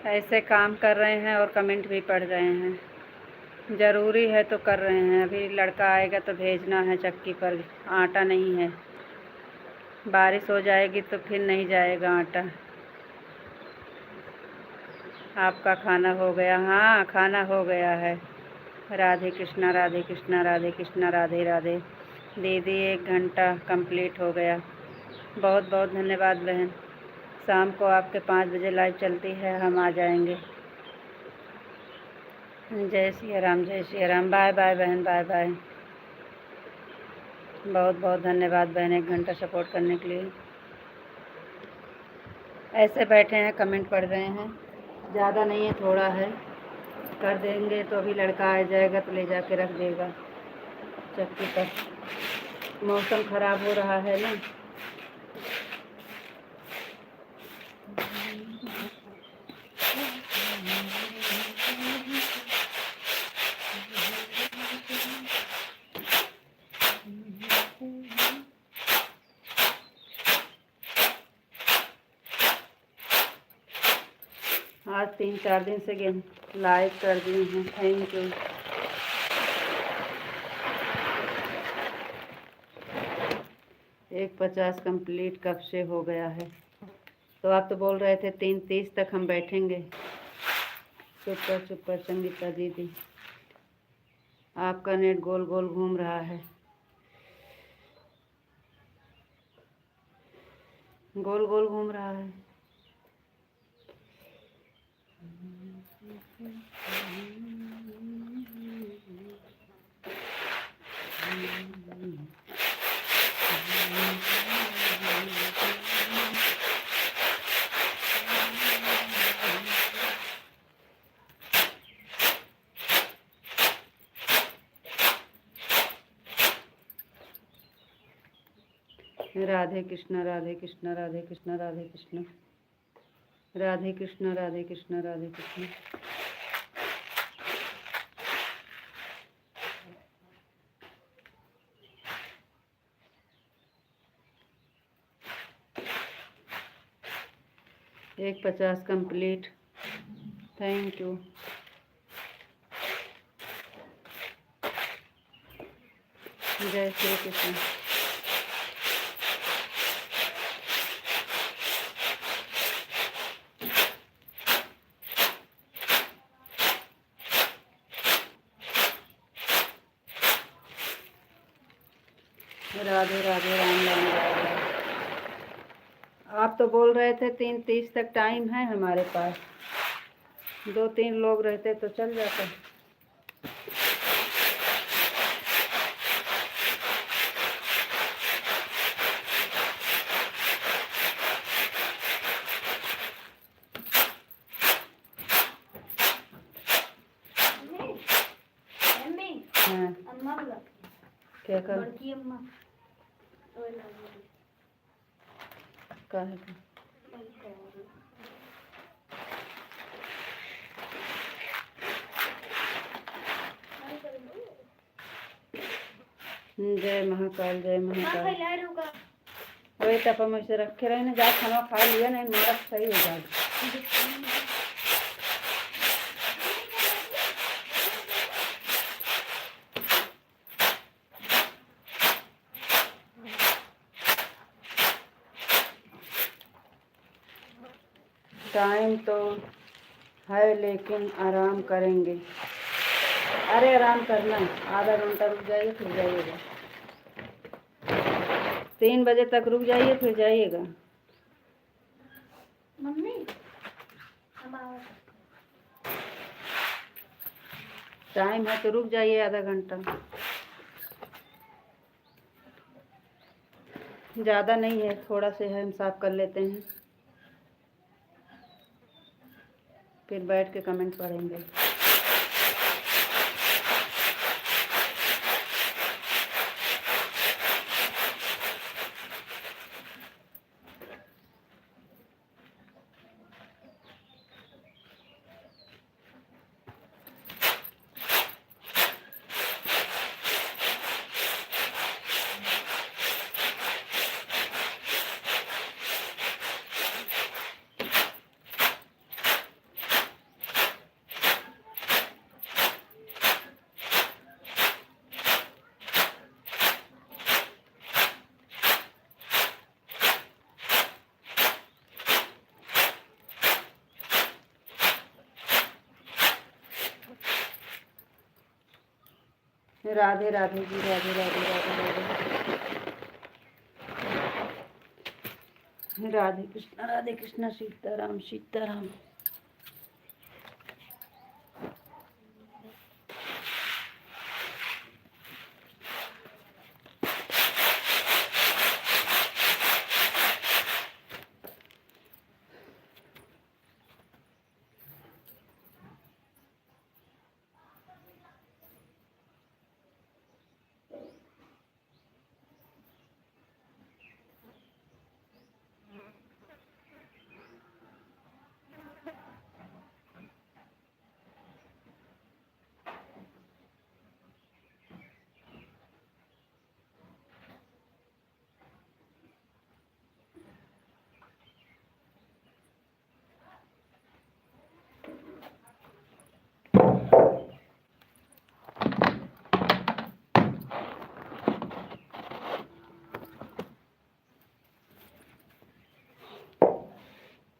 ऐसे काम कर रहे हैं और कमेंट भी पढ़ रहे हैं। ज़रूरी है तो कर रहे हैं। अभी लड़का आएगा तो भेजना है चक्की पर, आटा नहीं है। बारिश हो जाएगी तो फिर नहीं जाएगा आटा। आपका खाना हो गया? हाँ, खाना हो गया है। राधे कृष्णा, राधे कृष्णा, राधे कृष्णा, राधे राधे। दीदी 1 घंटा कंप्लीट हो गया। बहुत बहुत धन्यवाद बहन। शाम को आपके 5 बजे लाइव चलती है, हम आ जाएंगे। जय सिया राम, जय सिया राम। बाय बाय बहन, बाय बाय। बहुत बहुत धन्यवाद बहन 1 घंटा सपोर्ट करने के लिए। ऐसे बैठे हैं, कमेंट पढ़ रहे हैं। ज़्यादा नहीं है, थोड़ा है, कर देंगे तो अभी लड़का आ जाएगा तो ले जाके रख देगा चक्की पर। मौसम ख़राब हो रहा है ना। आज 3-4 दिन से लाइव कर दी हैं। Thank you. एक 50 कंप्लीट कब से हो गया है? तो आप तो बोल रहे थे 3:30 तक हम बैठेंगे। चुप कर संगीता दीदी, आपका नेट गोल गोल घूम रहा है, गोल गोल घूम रहा है। राधे कृष्ण राधे कृष्ण राधे कृष्ण राधे कृष्ण राधे कृष्ण राधे कृष्ण राधे कृष्ण। एक 50 कंप्लीट। Thank you. जय श्री कृष्ण। राधे राधे राम राम राधे। आप तो बोल रहे थे 3:30 तक टाइम है हमारे पास, 2-3 लोग रहते तो चल जाता। हाँ क्या कर का है जय महाकाल जय महाकाल। वही तब हम ऐसे रखे रहे ना, जा खाना खा लिया नहीं मारा सही हो जाए। टाइम तो है लेकिन आराम करेंगे। अरे आराम करना, आधा घंटा रुक जाइए फिर जाइएगा। 3 बजे तक रुक जाइए फिर जाइएगा। मम्मी टाइम है तो रुक जाइए आधा घंटा, ज़्यादा नहीं है, थोड़ा से है, हम साफ कर लेते हैं फिर बैठ के कमेंट पढ़ेंगे। राधे राधे जी, राधे राधे राधे राधे राधे कृष्ण सीताराम सीताराम।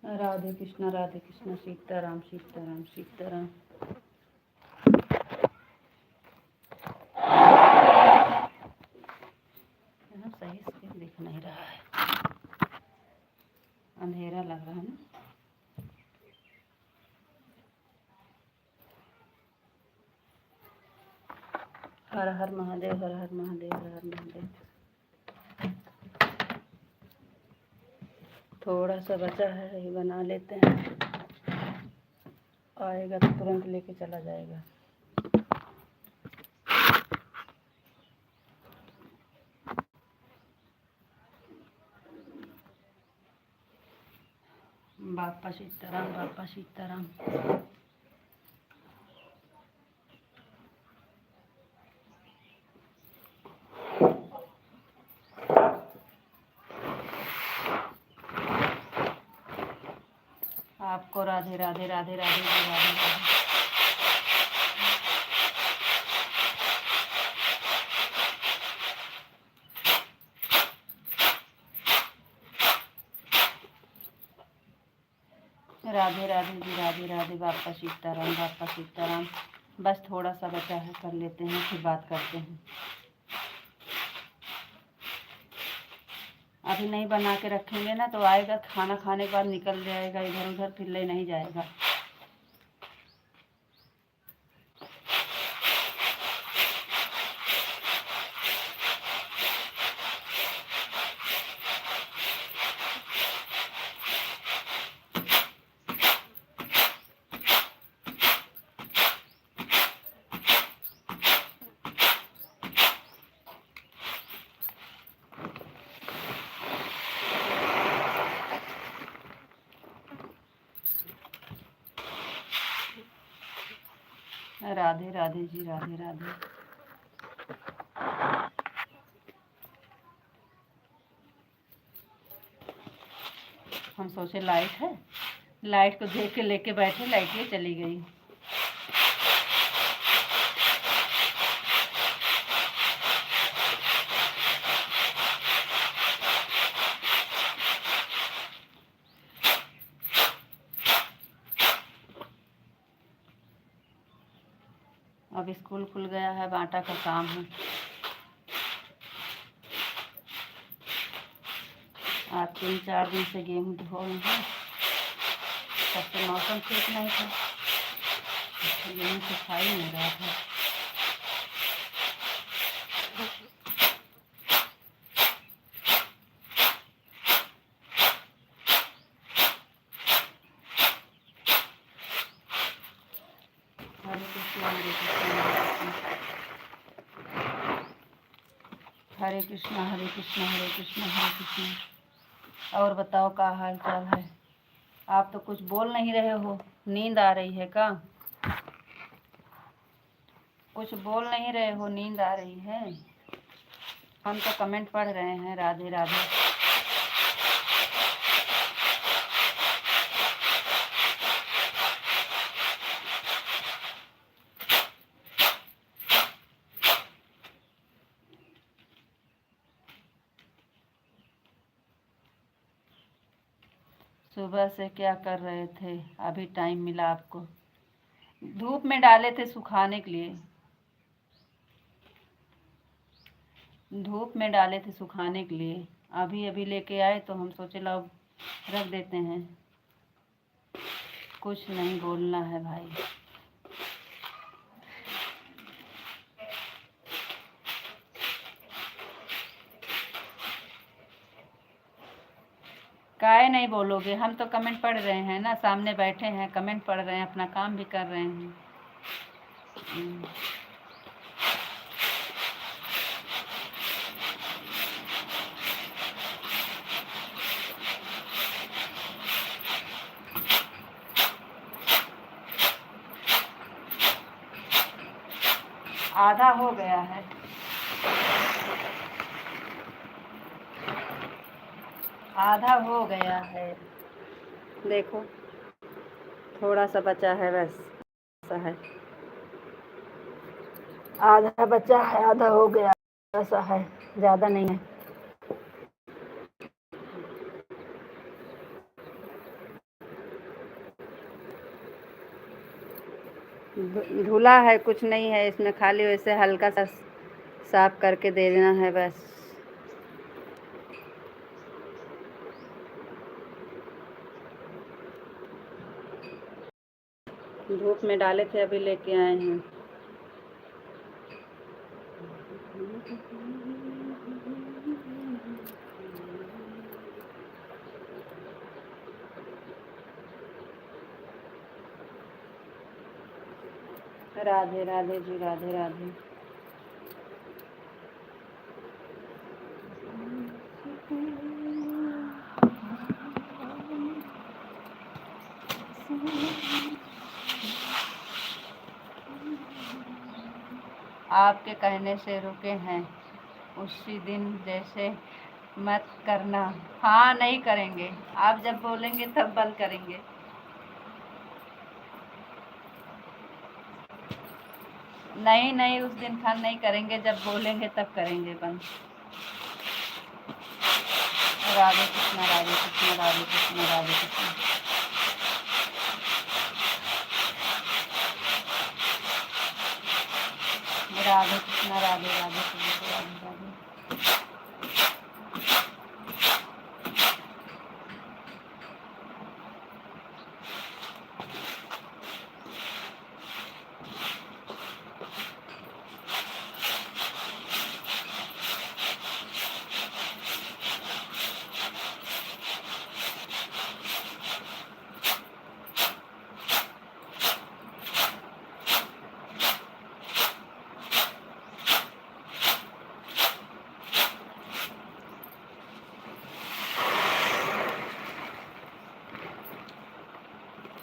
राधे कृष्ण सीताराम सीताराम सीताराम। सही से दिख नहीं रहा है, अंधेरा लग रहा है ना। हर हर महादेव, हर हर महादेव, हर हर महादेव। थोड़ा सा बचा है, ये बना लेते हैं, आएगा तो तुरंत लेके चला जाएगा। बापा सीताराम, बापा सीताराम। आपको राधे राधे राधे राधे जी, राधे राधे। राधे राधे जी, राधे राधे, बापा सीताराम, बापा सीताराम। बस थोड़ा सा बचा है, कर लेते हैं, फिर बात करते हैं। अभी नहीं बना के रखेंगे ना तो आएगा, खाना खाने के बाद निकल जाएगा इधर उधर, फिर ले नहीं जाएगा। राधे राधे जी, राधे राधे। हम सोचे लाइट है, लाइट को देख के लेके बैठे, लाइट ये चली गई। अब स्कूल खुल गया है, बाटा का काम है। आज 3-4 दिन से गेहूँ धो रहे हैं, तब से मौसम ठीक नहीं था, गेहूँ सुखाई नहीं रहा था। हरे कृष्णा हरे कृष्णा हरे कृष्णा, हरे कृष्णा हरे कृष्णा हरे कृष्णा। और बताओ क्या हाल चाल है? आप तो कुछ बोल नहीं रहे हो, नींद आ रही है क्या? कुछ बोल नहीं रहे हो, नींद आ रही है? हम तो कमेंट पढ़ रहे हैं, राधे राधे। सुबह से क्या कर रहे थे? अभी टाइम मिला आपको? धूप में डाले थे सुखाने के लिए, धूप में डाले थे सुखाने के लिए। अभी अभी लेके आए तो हम सोचे लो रख देते हैं। कुछ नहीं बोलना है भाई। काहे नहीं बोलोगे? हम तो कमेंट पढ़ रहे हैं ना, सामने बैठे हैं, कमेंट पढ़ रहे हैं, अपना काम भी कर रहे हैं। आधा हो गया है, आधा हो गया है, देखो थोड़ा सा बचा है, बस ऐसा है, आधा बचा है, आधा हो गया, ऐसा है, ज़्यादा नहीं है। धुला है, कुछ नहीं है इसमें, खाली वैसे हल्का सा साफ करके दे देना है बस। धूप में डाले थे, अभी लेके आए हैं। राधे राधे जी, राधे राधे। आपके कहने से रुके हैं, उसी दिन जैसे मत करना। हाँ नहीं करेंगे, आप जब बोलेंगे तब बंद करेंगे। नहीं नहीं, उस दिन खान नहीं करेंगे, जब बोलेंगे तब करेंगे बंद। Radhe Krishna Radhe Krishna Radhe Krishna Radhe Krishna. Radhe Krishna Radhe Radhe Krishna Radhe Radhe.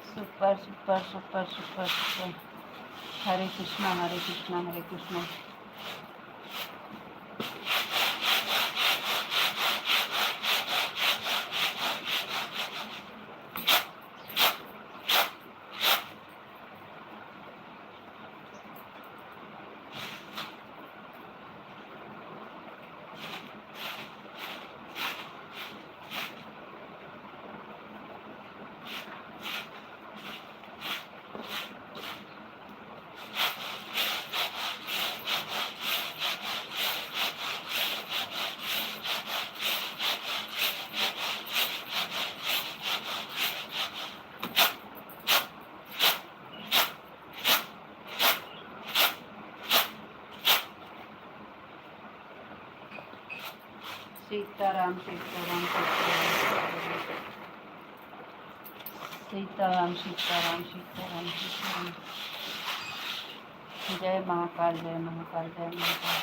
Super super super super super. Hare Krishna Hare Krishna Hare Krishna. Sitaram Sitaram Sitaram Sitaram Sitaram Sitaram Sitaram. जय महाकाल जय महाकाल जय महाकाल।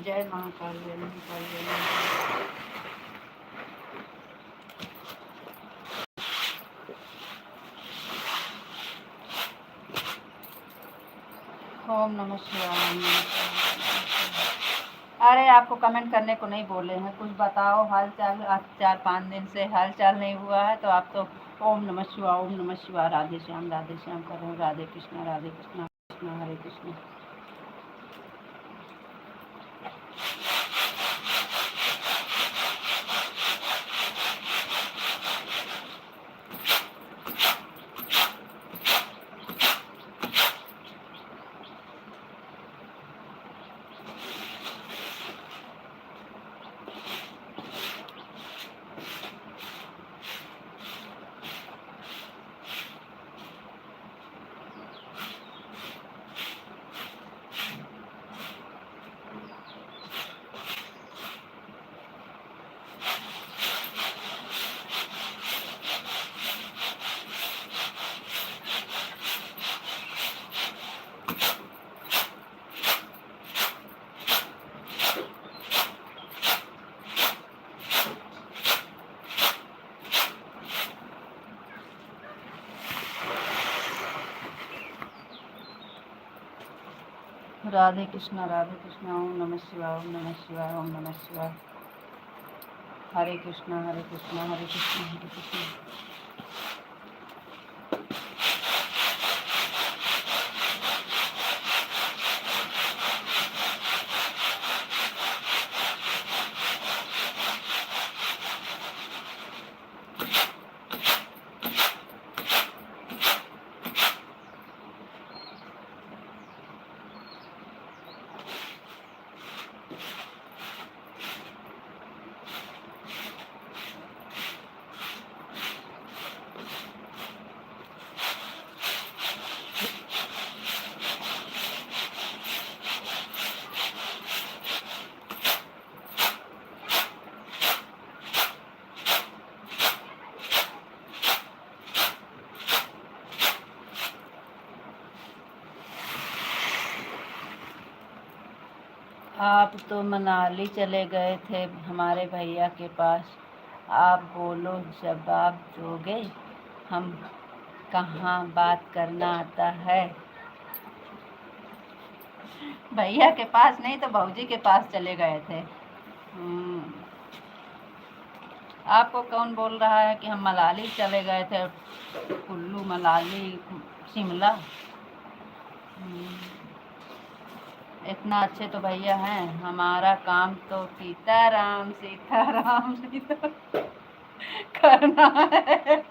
जय महाकाल जय महाकाल जय महाकाल। ओम नमः शिवाय ओम नमः शिवाय। अरे आपको कमेंट करने को नहीं बोले हैं, कुछ बताओ हाल चाल। आज 4-5 दिन से हाल चाल नहीं हुआ है, तो आप तो ओम नमः शिवाय राधे श्याम कर रहे हो। राधे कृष्णा कृष्णा हरे कृष्णा। राधे कृष्णा ओम नमः शिवाय ओम नमः शिवाय ओम नमः शिवाय। हरे कृष्णा हरे कृष्णा हरे कृष्णा हरे कृष्णा। आप तो मनाली चले गए थे हमारे भैया के पास। आप बोलो जवाब दोगे? हम कहाँ बात करना आता है। भैया के पास नहीं तो भौजी के पास चले गए थे। आपको कौन बोल रहा है कि हम मनाली चले गए थे? कुल्लू मनाली शिमला। इतना अच्छे तो भैया हैं। हमारा काम तो सीताराम सीताराम सीता करना है।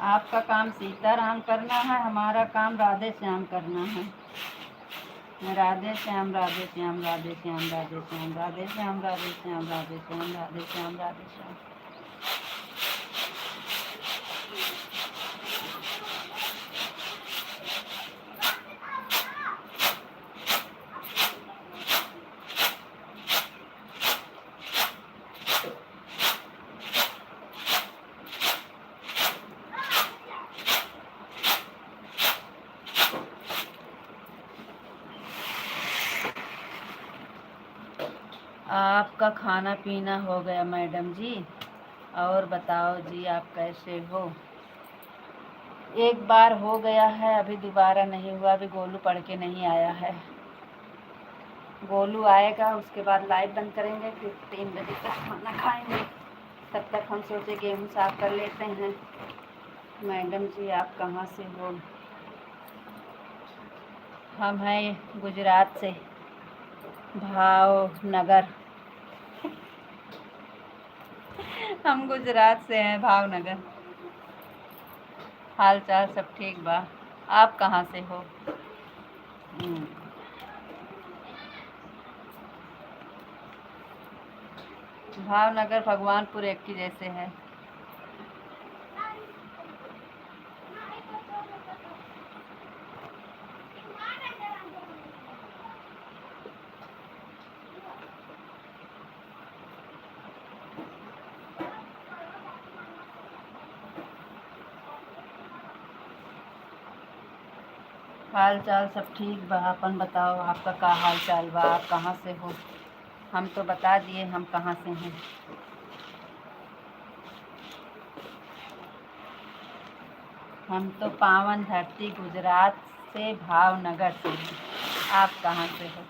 आपका काम सीताराम करना है, हमारा काम राधे श्याम करना है। राधे श्याम राधे श्याम राधे श्याम राधे श्याम राधे श्याम राधे श्याम राधे श्याम राधे श्याम राधे श्याम। आपका खाना पीना हो गया मैडम जी? और बताओ जी, आप कैसे हो? एक बार हो गया है, अभी दोबारा नहीं हुआ। अभी गोलू पढ़ के नहीं आया है। गोलू आएगा उसके बाद लाइट बंद करेंगे, फिर 3 बजे तक खाना खाएंगे। तब तक हम सोचे गेहूँ साफ कर लेते हैं। मैडम जी आप कहाँ से हो? हम हैं गुजरात से, भावनगर। हम गुजरात से हैं, भावनगर। हाल चाल सब ठीक बा। आप कहाँ से हो? भावनगर भगवानपुर एक ही जैसे है। हाल चाल सब ठीक बा। अपन बताओ आपका का हाल चाल बा? आप कहाँ से हो? हम तो बता दिए हम कहाँ से हैं। हम तो पावन धरती गुजरात से, भावनगर से हैं। आप कहाँ से हो?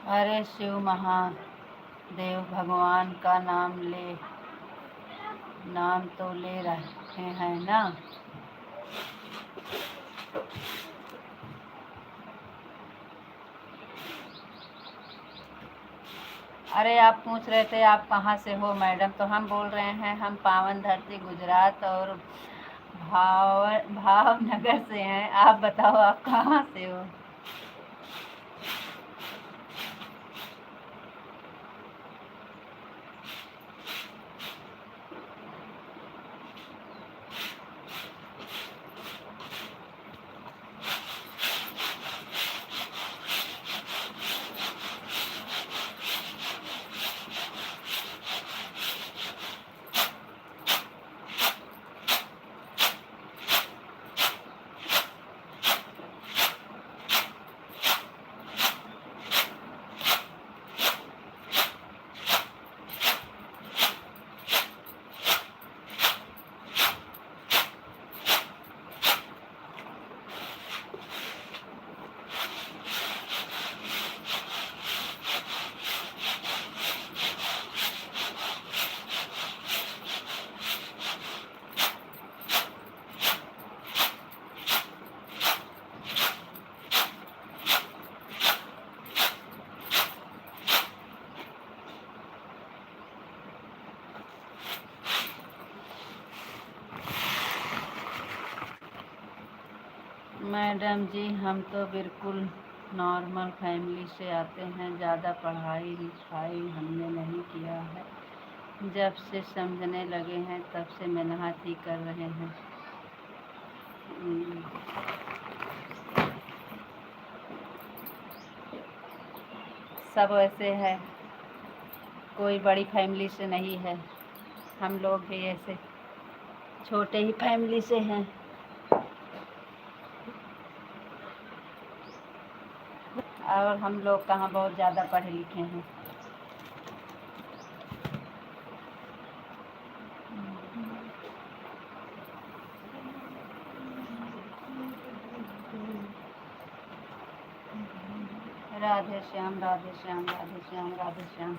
अरे शिव महादेव भगवान का नाम तो ले रहे हैं ना। अरे आप पूछ रहे थे आप कहाँ से हो मैडम, तो हम बोल रहे हैं हम पावन धरती गुजरात और भावनगर से हैं। आप बताओ आप कहाँ से हो? मैडम जी हम तो बिल्कुल नॉर्मल फैमिली से आते हैं, ज़्यादा पढ़ाई लिखाई हमने नहीं किया है। जब से समझने लगे हैं तब से मेहनत ही कर रहे हैं। सब ऐसे है, कोई बड़ी फैमिली से नहीं है, हम लोग भी ऐसे छोटे ही फैमिली से हैं। और हम लोग कहाँ बहुत ज़्यादा पढ़े लिखे हैं। राधे श्याम राधे श्याम राधे श्याम राधे श्याम।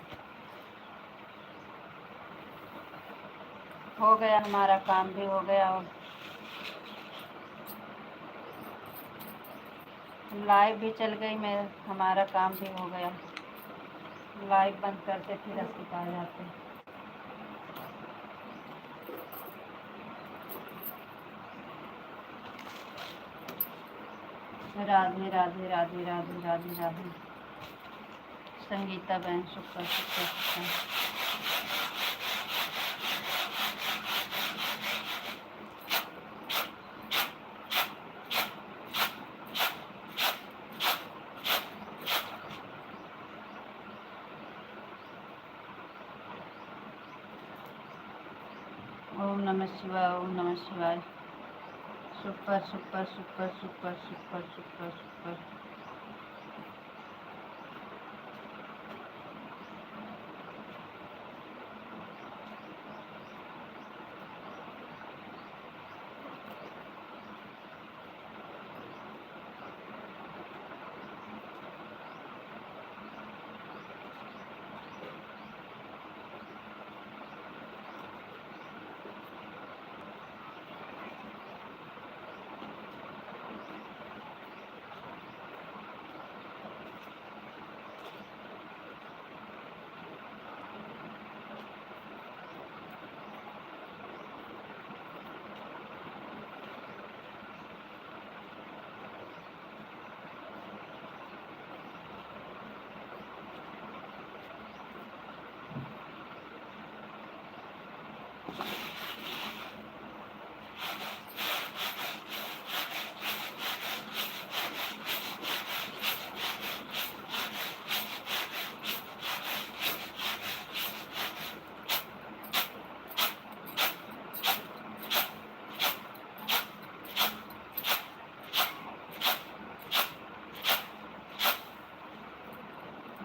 हो गया, हमारा काम भी हो गया और लाइव भी चल गई, मैं हमारा काम भी हो गया। लाइव बंद करते फिर अस्पताल जाते। राधे राधे राधे राधे राधे राधे। संगीता बहन शुक्र शुक्र शुक्र। ओम नमः शिवाय ओम नमः शिवाय। Super super super super super super super.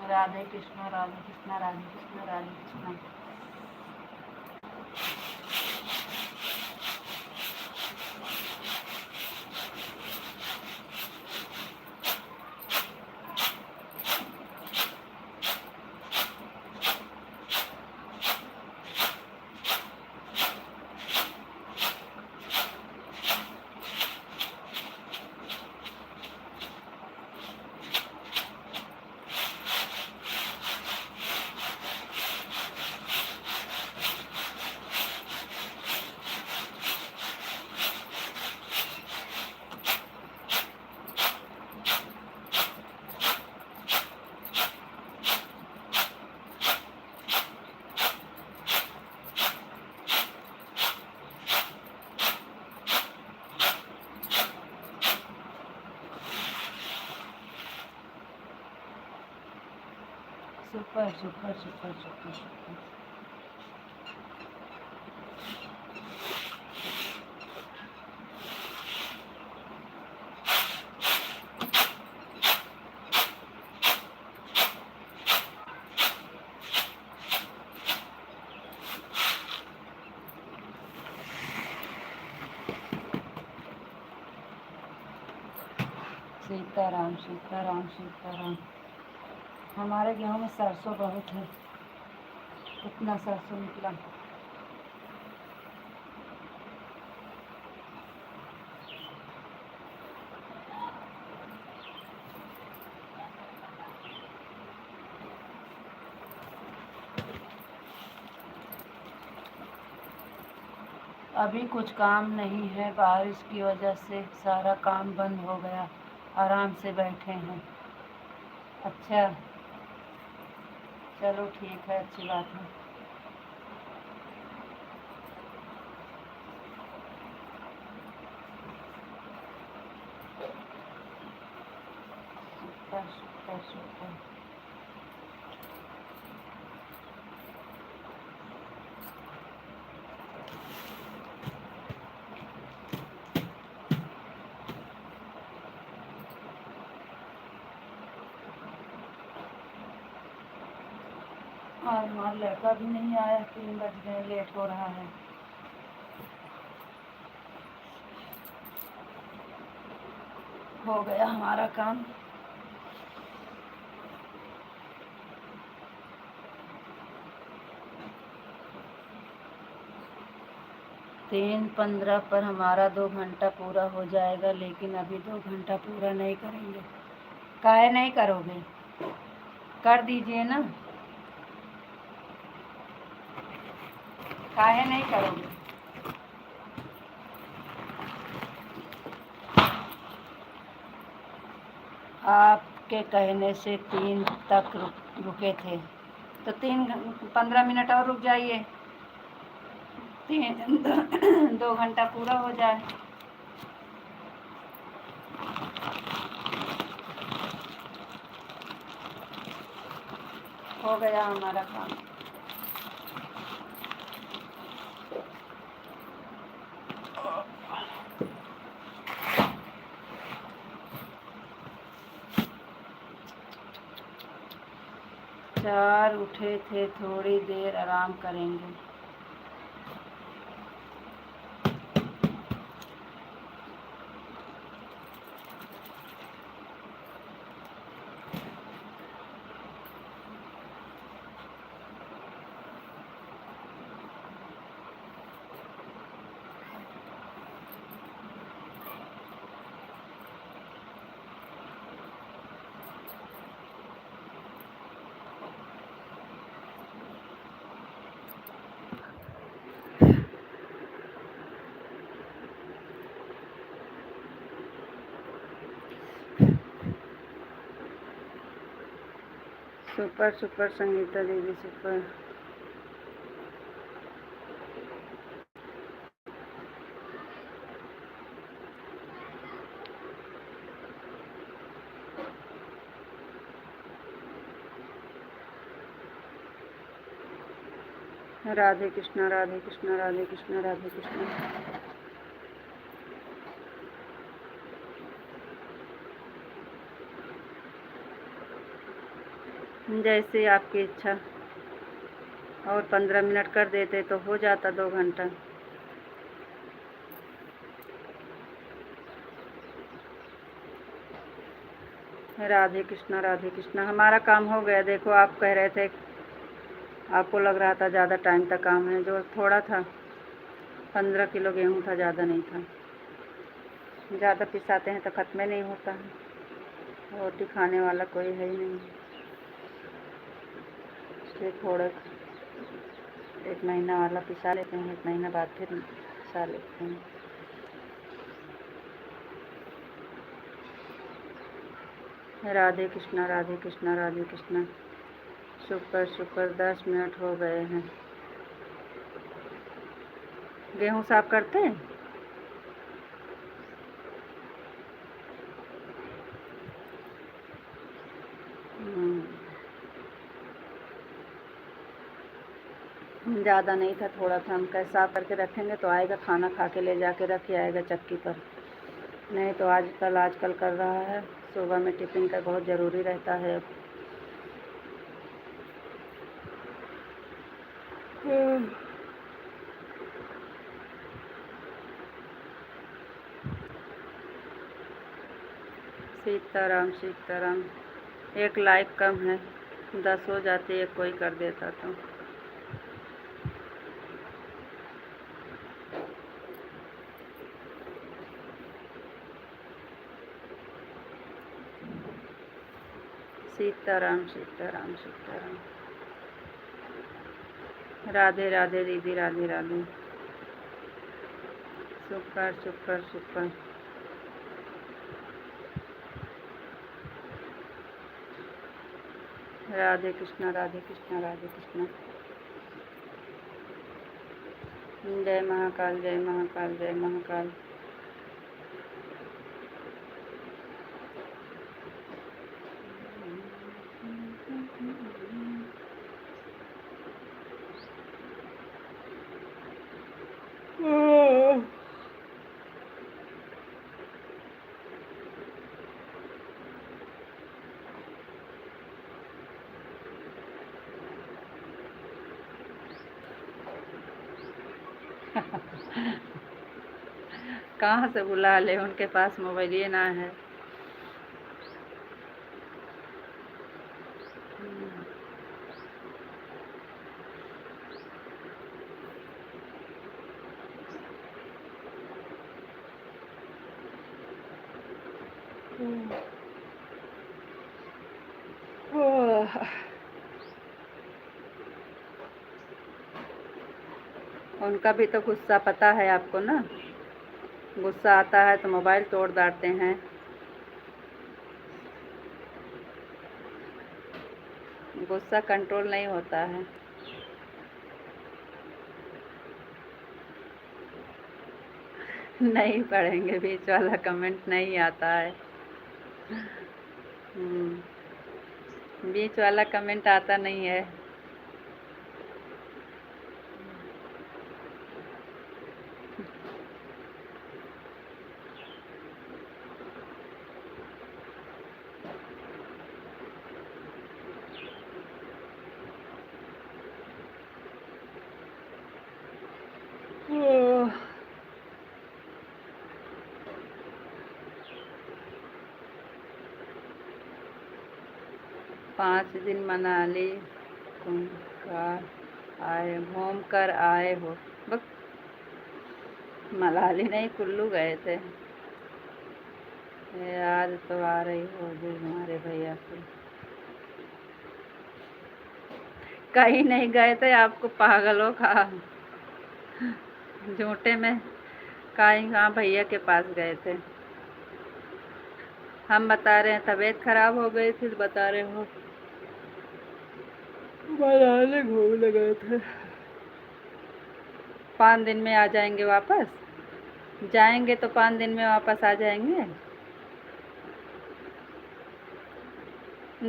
Radhe Krishna Radhe Krishna Radhe Krishna Radhe Krishna. Super super super super super. Sitaram Sitaram Sitaram. हमारे गेहूँ में सरसों बहुत है, कितना सरसों निकला। अभी कुछ काम नहीं है, बारिश की वजह से सारा काम बंद हो गया, आराम से बैठे हैं। अच्छा, चलो ठीक है, अच्छी बात है। Super super super. और हमारा लड़का भी नहीं आया, 3 बज गए, लेट हो रहा है। हो गया हमारा काम। 3:15 पर हमारा 2 घंटा पूरा हो जाएगा, लेकिन अभी 2 घंटा पूरा नहीं करेंगे। काहे नहीं करोगे? कर दीजिए ना। काहे नहीं करोगे? आपके कहने से 3 तक रुके थे, तो 15 मिनट और रुक जाइए, 2 घंटा पूरा हो जाए। हो गया हमारा काम। चार उठे थे, थोड़ी देर आराम करेंगे। सुपर सुपर संगीता दीदी, सुपर। राधे कृष्णा, राधे कृष्णा, राधे कृष्णा, राधे कृष्णा। जैसे आपकी इच्छा। और 15 मिनट कर देते तो हो जाता 2 घंटा। राधे कृष्णा, राधे कृष्णा। हमारा काम हो गया। देखो, आप कह रहे थे, आपको लग रहा था ज़्यादा टाइम तक काम है, जो थोड़ा था। 15 किलो गेहूँ था, ज़्यादा नहीं था। ज़्यादा पिसाते हैं तो ख़त्म ही नहीं होता है। रोटी खाने वाला कोई है ही नहीं, इसलिए थोड़ा 1 महीना वाला पिसा लेते हैं, 1 महीना बाद फिर पिसा लेते हैं। Radhe Krishna, Radhe Krishna, Radhe Krishna. Super super. 10 minute हो गए हैं। गेहूँ साफ करते हैं। ज़्यादा नहीं था, थोड़ा था। हम कैसे साफ करके रखेंगे तो आएगा, खाना खा के ले जाके रख के आएगा चक्की पर। नहीं तो आजकल कर रहा है। सुबह में टिफ़िन का बहुत ज़रूरी रहता है अब। सीताराम, सीताराम। 1 लाइक कम है, 10 हो जाती, एक कोई कर देता तो। सीताराम, सीताराम, सीताराम। राधे राधे दीदी, राधे राधे। चुप कर चुप कर चुप कर। राधे कृष्णा राधे कृष्णा राधे कृष्णा। जय महाकाल जय महाकाल जय महाकाल। कहाँ से बुला ले, उनके पास मोबाइल ये ना है। उनका भी तो गुस्सा पता है आपको ना, गुस्सा आता है तो मोबाइल तोड़ डालते हैं। गुस्सा कंट्रोल नहीं होता है। नहीं पढ़ेंगे, बीच वाला कमेंट नहीं आता है। बीच वाला कमेंट आता नहीं है। ओह, 5 दिन मनाली घूम कर आए हो। बस मनाली नहीं, कुल्लू गए थे। याद तो आ रही होगी हमारे भैया को। कहीं नहीं गए थे, आपको पागलों का झूठे में कहाँ भैया के पास गए थे। हम बता रहे हैं तबीयत खराब हो गई थी, बता रहे हो मनाली घूमने गए थे। 5 दिन में आ जाएंगे वापस, जाएंगे तो 5 दिन में वापस आ जाएंगे।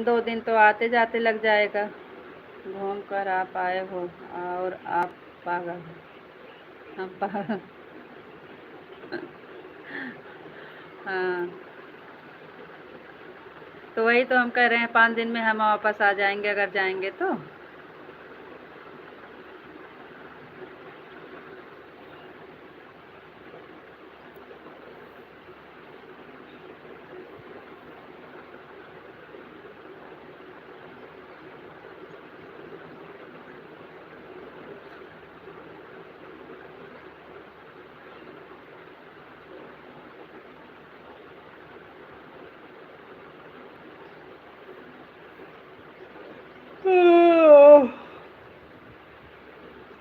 2 दिन तो आते जाते लग जाएगा। घूम कर आप आए हो और आप पागल हो। हम पागल। हाँ, तो वही तो हम कह रहे हैं, 5 दिन में हम वापस आ जाएंगे अगर जाएंगे तो।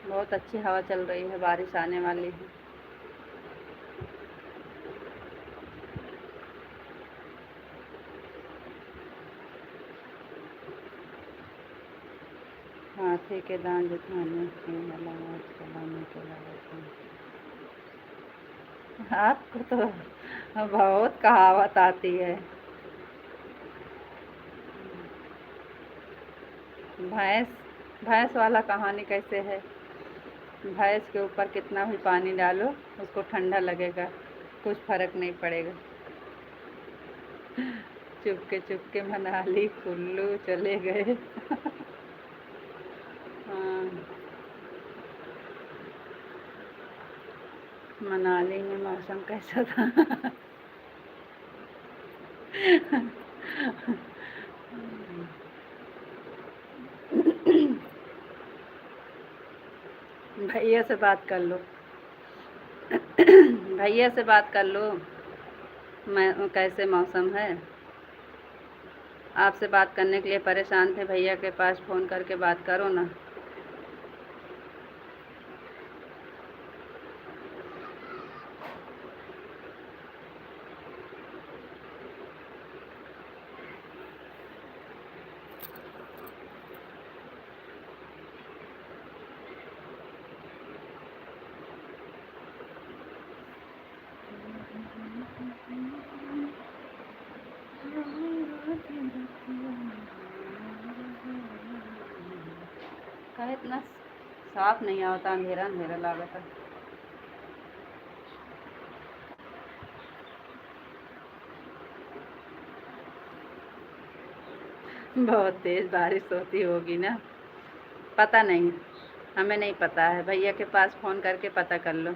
बहुत अच्छी हवा चल रही है, बारिश आने वाली है। हाथी के दांत दिखाने के अलावा चलाने के अलावा आपको तो बहुत कहावत आती है। भैंस भैंस वाला कहानी कैसे है? भैंस के ऊपर कितना भी पानी डालो उसको ठंडा लगेगा, कुछ फर्क नहीं पड़ेगा। चुपके मनाली कुल्लू चले गए। हाँ, मनाली में मौसम कैसा था? भैया से बात कर लो। भैया से बात कर लो, मैं कैसे मौसम है। आपसे बात करने के लिए परेशान थे, भैया के पास फ़ोन करके बात करो ना। कहे इतना साफ नहीं आता, अंधेरा अंधेरा लागत है। बहुत तेज बारिश होती होगी ना, पता नहीं, हमें नहीं पता है। भैया के पास फ़ोन करके पता कर लो।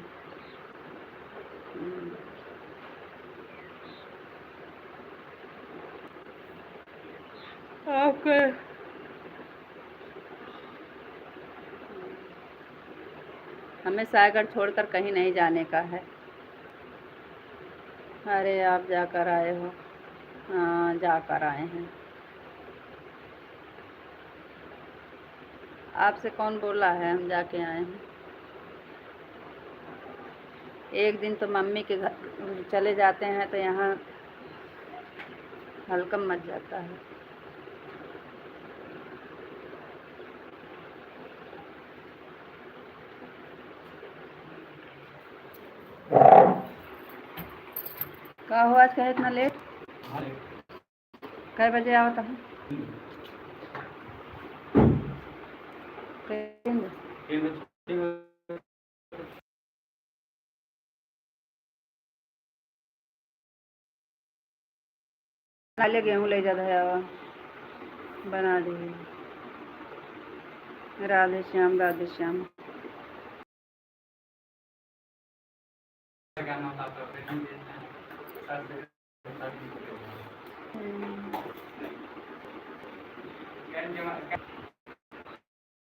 ओके। हमें सागर छोड़कर कहीं नहीं जाने का है। अरे आप जाकर आए हो। हाँ, जाकर आए हैं। आपसे कौन बोला है हम जाके आए हैं? एक दिन तो मम्मी के घर चले जाते हैं तो यहाँ हल्कम मच जाता है। का हुआ आज कहे इतना लेट? कै बजे आओ तब? 3 बजे। ले गेहूँ ले जा दया बना दी। राधे श्याम राधे श्याम।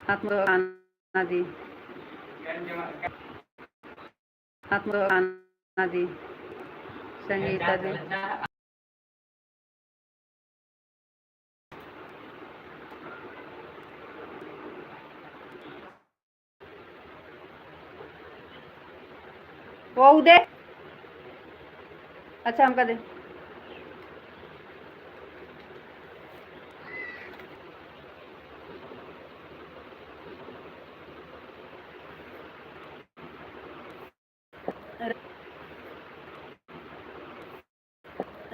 आत्मा दी, आत्मा दी, संगीता दी। वो दे। अच्छा हमका दे।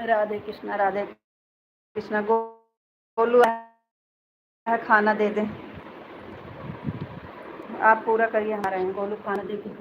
राधे कृष्णा राधे कृष्णा। गोलू है, खाना दे दे। आप पूरा करिए, आ रहे हैं गोलू, खाना दे दे।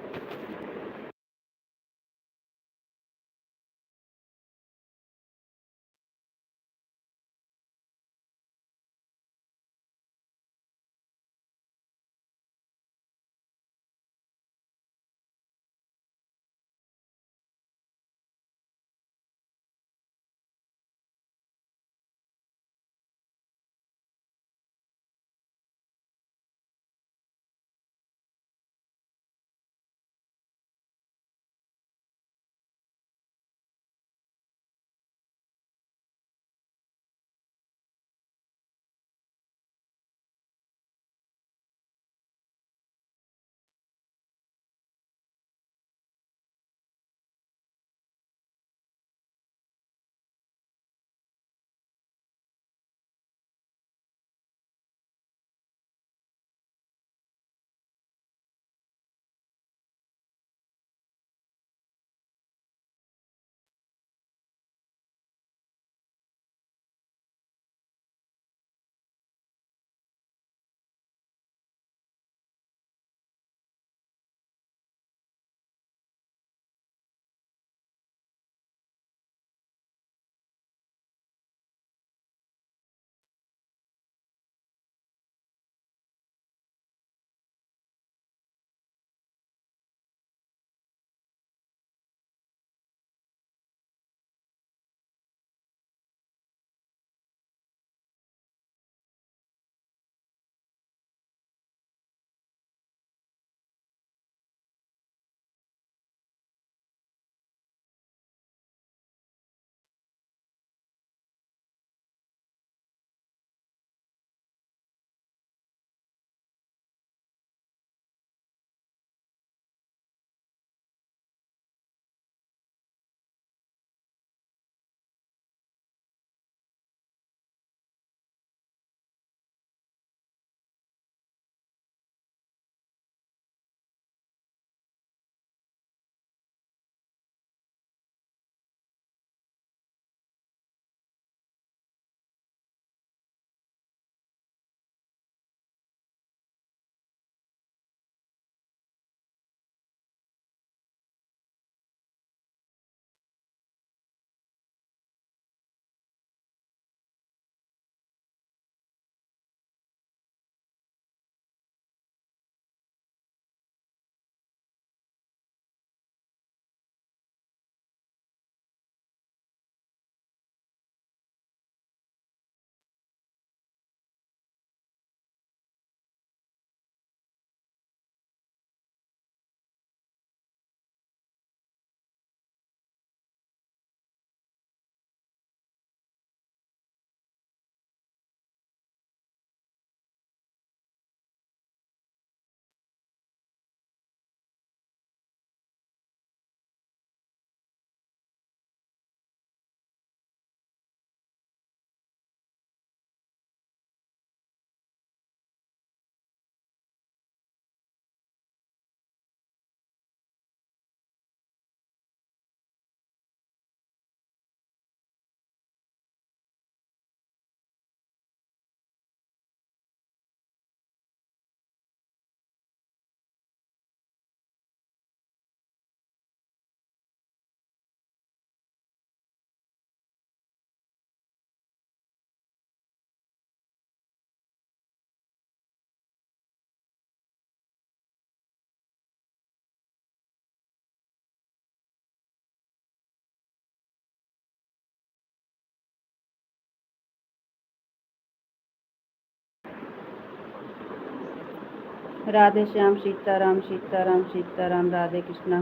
राधे श्याम, सीताराम सीताराम सीताराम, राधे कृष्णा।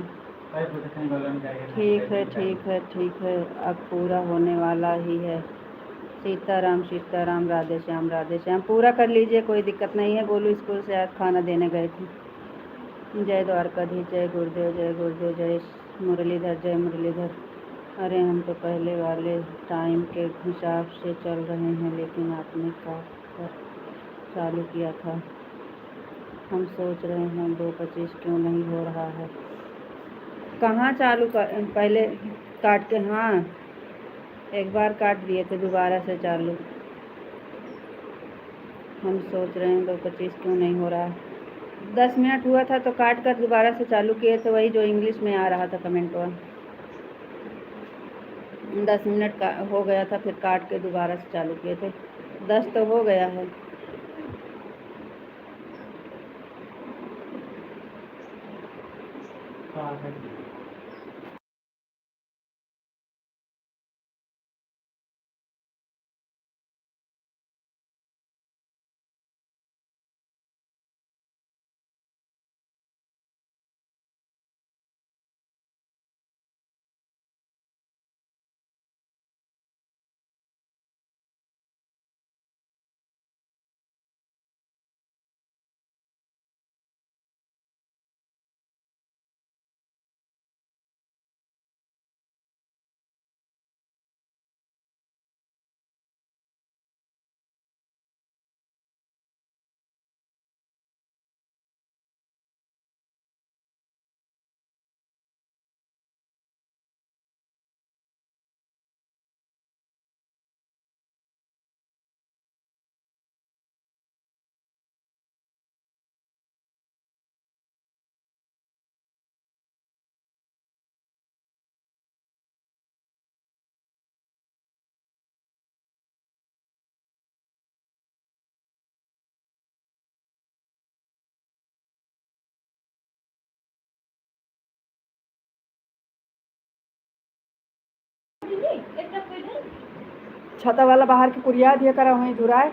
ठीक है ठीक है ठीक है, अब पूरा होने वाला ही है। सीताराम सीताराम, राधे श्याम, पूरा कर लीजिए, कोई दिक्कत नहीं है। गोलू स्कूल से आज खाना देने गए थे। जय द्वारकाधीश, जय गुरुदेव, जय गुरुदेव, जय मुरलीधर, जय मुरलीधर। अरे हम तो पहले वाले टाइम के हिसाब से चल रहे हैं, लेकिन आपने काट कर चालू किया था। हम सोच रहे हैं 2:25 क्यों नहीं हो रहा है। कहाँ चालू कर, पहले काट के, हाँ एक बार काट दिए थे, दोबारा से चालू। हम सोच रहे हैं 2:25 क्यों नहीं हो रहा है। 10 मिनट हुआ था तो काट कर दोबारा से चालू किए थे, वही जो इंग्लिश में आ रहा था कमेंट वन। 10 मिनट का हो गया था, फिर काट के दोबारा से चालू किए थे। 10 तो हो गया है। छता वाला बाहर की कुरिया दिया करा वहीं धुराए।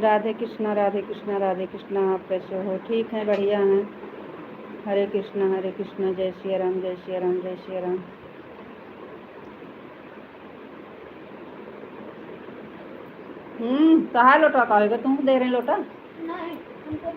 राधे कृष्णा राधे कृष्णा राधे कृष्णा, आप कैसे हो? ठीक है, बढ़िया हैं। हरे कृष्णा, जय श्री राम, जय श्री राम, जय श्री राम। कहाँ लोटा खाएगा तुम? दे रहे लोटा नहीं, हमको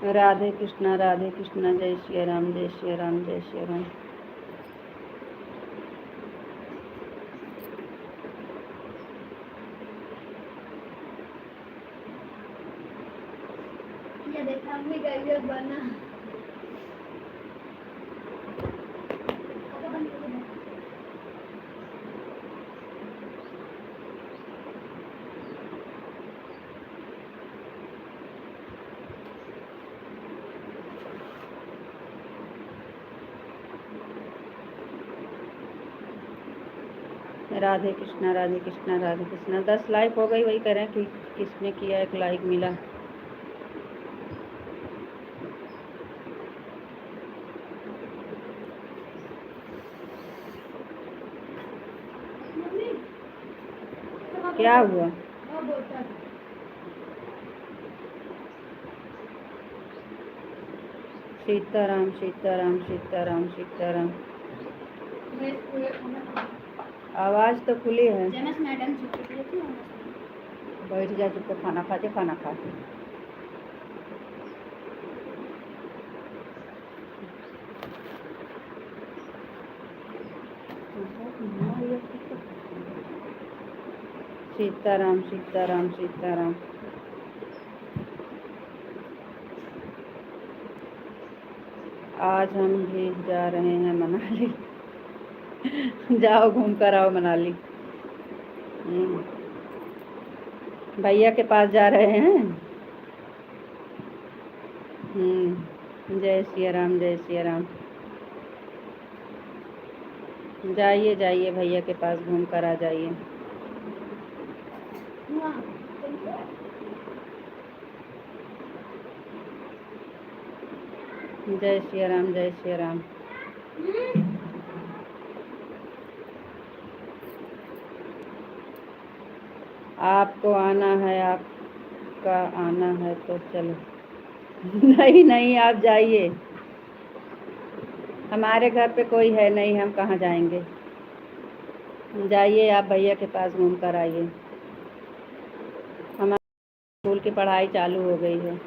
राधे कृष्णा, जय श्री राम, जय श्री राम, जय श्री राम। ये देखा भी गई बना। राधे कृष्णा, 10 लाइक हो गई, वही कह रहे हैं कि किसने किया, 1 लाइक मिला। क्या हुआ? सीताराम सीताराम सीताराम सीताराम। आवाज़ तो खुली है। बैठ जा चुप, खाना खाते खाना खाते। सीताराम सीताराम सीताराम। आज हम भी जा रहे हैं मनाली। जाओ घूम कर आओ मनाली। भैया के पास जा रहे हैं। जय सिया राम जय सिया राम। जाइए जाइए भैया के पास घूम कर आ जाइए। जय सिया राम जय सिया राम। आपको आना है, आपका आना है तो चलो। नहीं नहीं आप जाइए, हमारे घर पे कोई है नहीं, हम कहाँ जाएंगे। जाइए आप भैया के पास घूम कर आइए। हमारे स्कूल की पढ़ाई चालू हो गई है।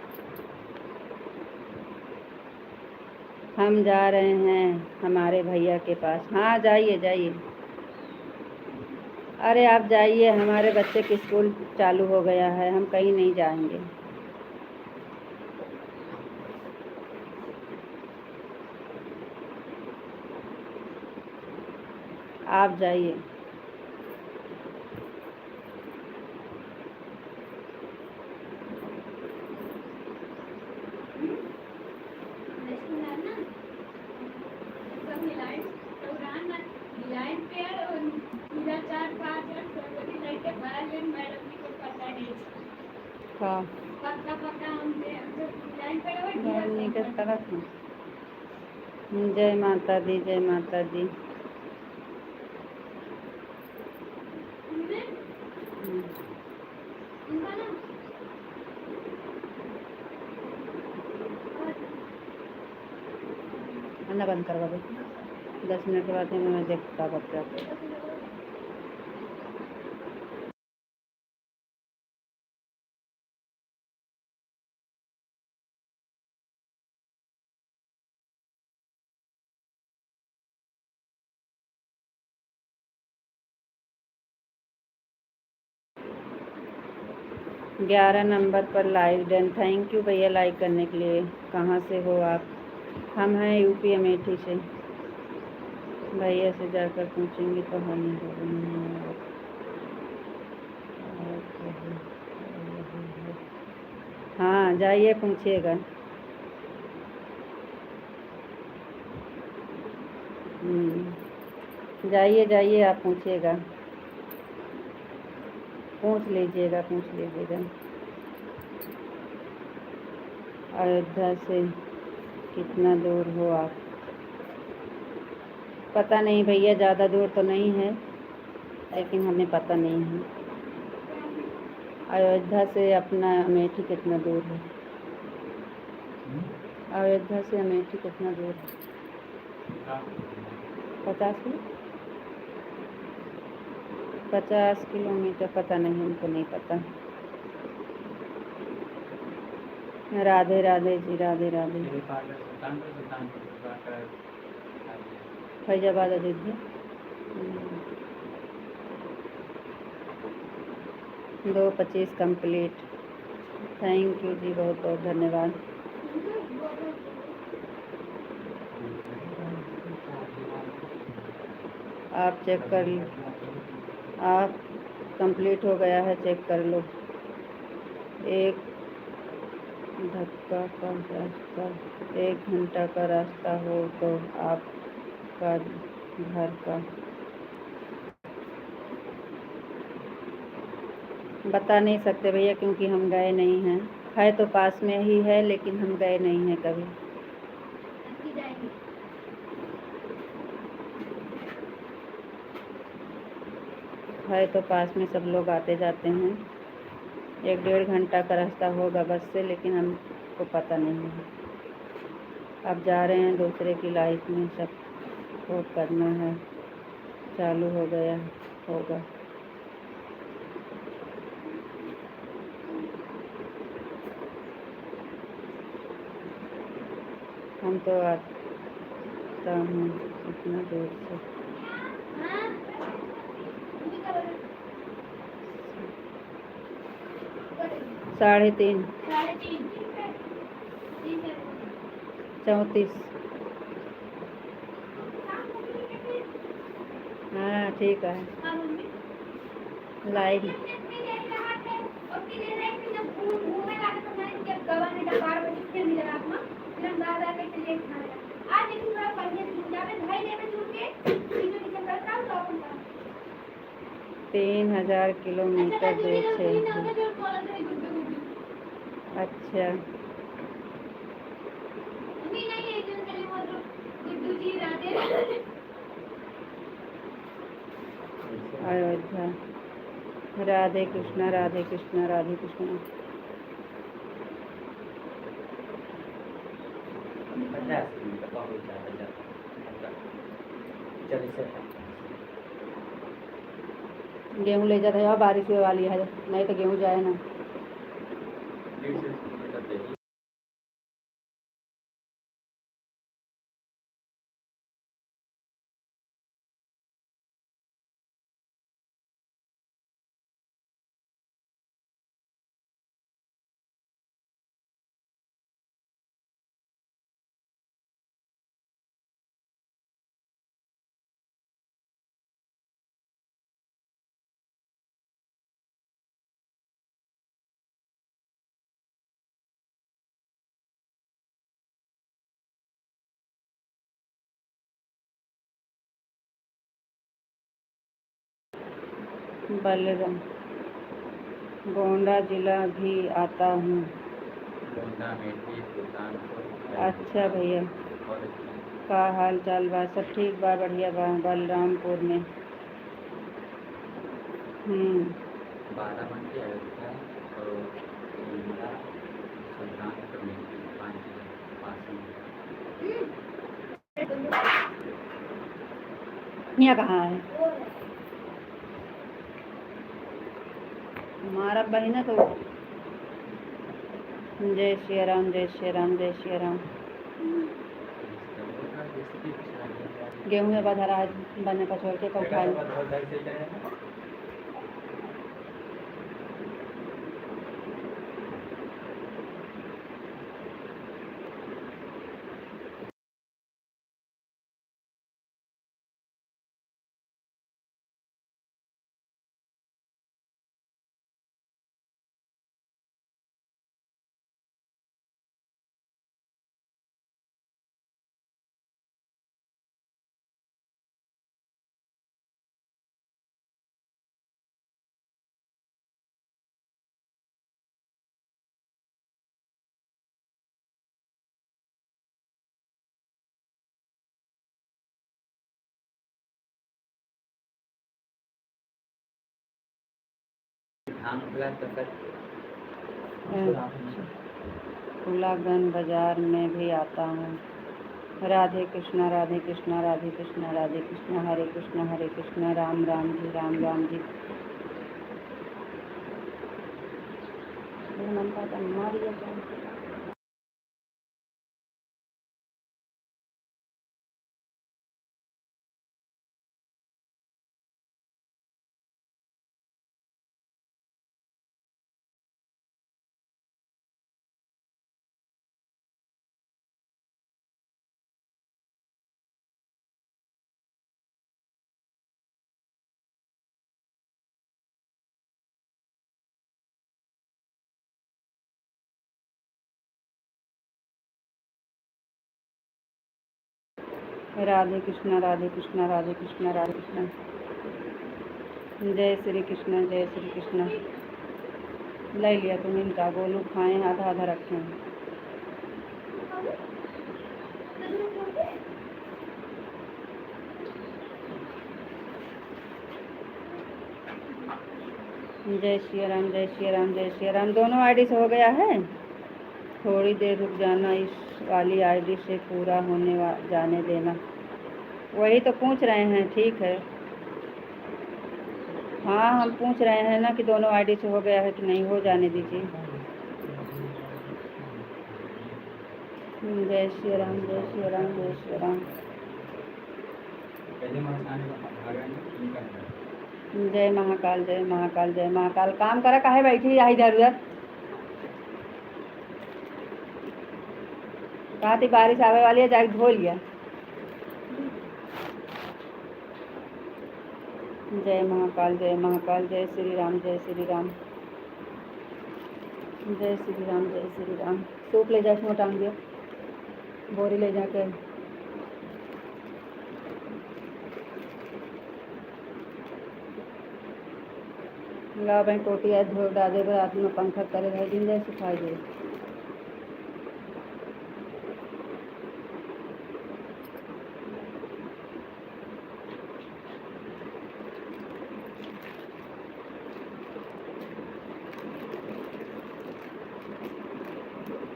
हम जा रहे हैं हमारे भैया के पास। हाँ जाइए जाइए। अरे आप जाइए, हमारे बच्चे की स्कूल चालू हो गया है, हम कहीं नहीं जाएंगे। आप जाइए। हाँ जय माता दी जय माता दी। अन्ना बंद करवा दो, 10 मिनट के बाद मैं देखता बच्चा। ग्यारह नंबर पर लाइव डन। थैंक यू भैया लाइक करने के लिए। कहाँ से हो आप? हम हैं यूपी अमेठी से। भैया से जाकर पूछेंगे तो हम हाँ जाइए पूछिएगा। जाइए जाइए आप पूछिएगा, पूछ लीजिएगा पूछ लीजिएगा। अयोध्या से कितना दूर हो आप? पता नहीं भैया, ज़्यादा दूर तो नहीं है, लेकिन हमें पता नहीं है अयोध्या से अपना अमेठी कितना दूर है। अयोध्या से अमेठी कितना दूर है? 50 किलोमीटर। पता नहीं, हमको नहीं पता। Radhe Radhe ji Radhe Radhe. Faizabad Ayodhya 2:25 complete. Thank you जी, बहुत बहुत धन्यवाद। आप चेक कर लो, आप कंप्लीट हो गया है, चेक कर लो। 1 धक्का का रास्ता, 1 घंटा का रास्ता हो तो आपका घर का बता नहीं सकते भैया, क्योंकि हम गए नहीं हैं। है तो पास में ही है, लेकिन हम गए नहीं हैं कभी। है तो पास में, सब लोग आते जाते हैं। 1-1.5 घंटा का रास्ता होगा बस से, लेकिन हमको पता नहीं है। अब जा रहे हैं दूसरे की लाइफ में, सब को करना है। चालू हो गया होगा। हम तो आता हूँ इतना दूर से। 3.5 34। हाँ ठीक है लाइव। तीन 1000 किलोमीटर दूर से। अच्छा अयोध्या। राधे कृष्णा राधे कृष्णा राधे कृष्णा। गेहूँ ले जाता है, बारिश हुए वाली है, नहीं तो गेहूँ जाए ना। बलराम गोंडा जिला भी आता हूँ। अच्छा भैया का हाल चाल बा? सब ठीक बा, बढ़िया बा। बलरामपुर में। बाराबंकी अयोध्या और सुल्तानपुर में 5 यहाँ कहाँ है हमारा बहिना? तो जय श्री राम जय श्री राम जय श्री राम। गेहूँ में बधा रहा बनने का छोड़ के कब खाए। फुलागन बाजार में भी आता हूँ। राधे कृष्णा राधे कृष्णा राधे कृष्णा राधे कृष्णा हरे कृष्णा राम राम जी राम राम जी। राधे कृष्णा राधे कृष्णा राधे कृष्णा राधे कृष्णा। जय श्री कृष्ण जय श्री कृष्ण। ले लिया तुम इनका, गोलू खाएं, आधा आधा रखें। जय श्री राम जय श्री राम जय श्री राम। दोनों आईडी से हो गया है। थोड़ी देर रुक जाना, इस वाली आईडी से पूरा जाने देना। वही तो पूछ रहे हैं। ठीक है हाँ, हम पूछ रहे हैं ना कि दोनों आईडी से हो गया है कि नहीं, हो जाने दीजिए। जय श्री राम जय श्री राम जय श्री राम। जय महाकाल जय महाकाल जय महाकाल। काम करा काहे बैठी है इधर उधर। कहा थी बारिश आवे वाली है, जाके धो लिया। जय महाकाल, जय महाकाल, जय श्री राम, जय श्री राम, जय श्री राम, जय श्री राम। सूप ले जा, इसमें टांग दिया, बोरी ले जाके। ला भाई टोटी है, धो डाले रात में पंखा करे रह दिन जाए सुखाई दे।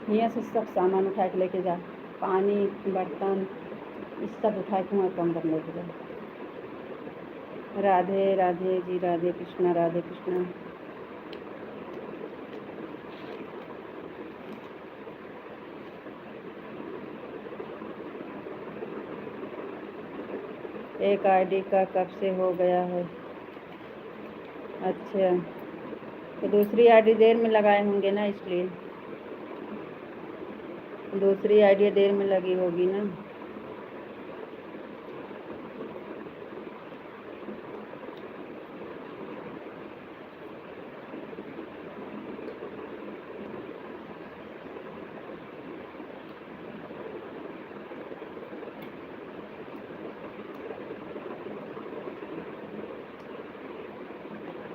यहाँ से सब सामान उठा के लेके जा, पानी बर्तन इस सब उठा के वहाँ कमर लेके जा। राधे राधे जी, राधे कृष्णा, राधे कृष्णा। एक आईडी का कब से हो गया है? अच्छा, तो दूसरी आईडी देर में लगाए होंगे ना, इसलिए दूसरी आईडी देर में लगी होगी ना।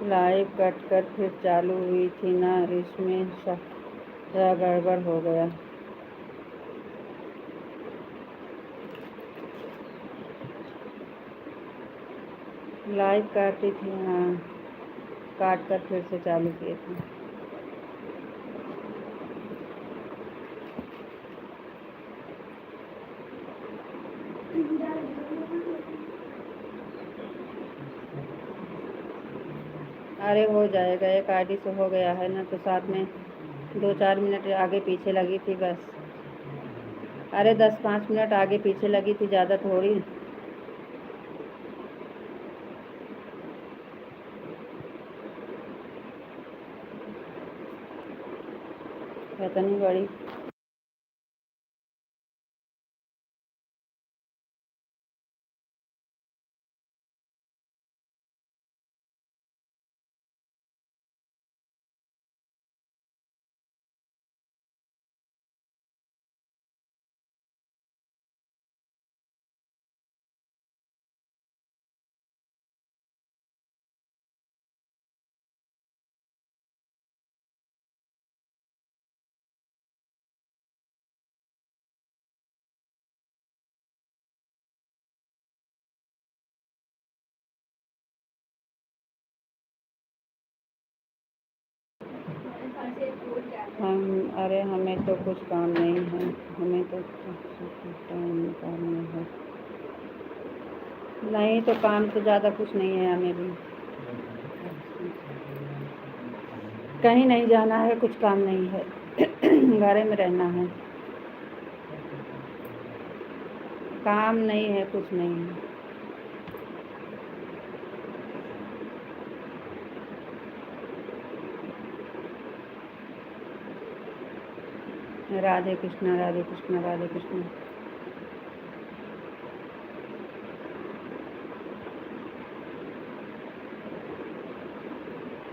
लाइव कट कर फिर चालू हुई थी ना, इसमें क्या गड़बड़ हो गया? लाइव काटी थी, हाँ, काट कर फिर से चालू किए थे। अरे हो जाएगा, एक आईडी से हो गया है ना, तो साथ में 2-4 मिनट आगे पीछे लगी थी बस। अरे 10-5 मिनट आगे पीछे लगी थी, ज़्यादा थोड़ी। इतनी बड़ी अरे हमें तो कुछ काम नहीं है, हमें तो टाइम निकालना है। नहीं तो काम तो ज़्यादा कुछ नहीं है, हमें भी कहीं नहीं जाना है, कुछ काम नहीं है, घर में रहना है। काम नहीं है, कुछ नहीं है। राधे कृष्णा, राधे कृष्णा, राधे कृष्णा।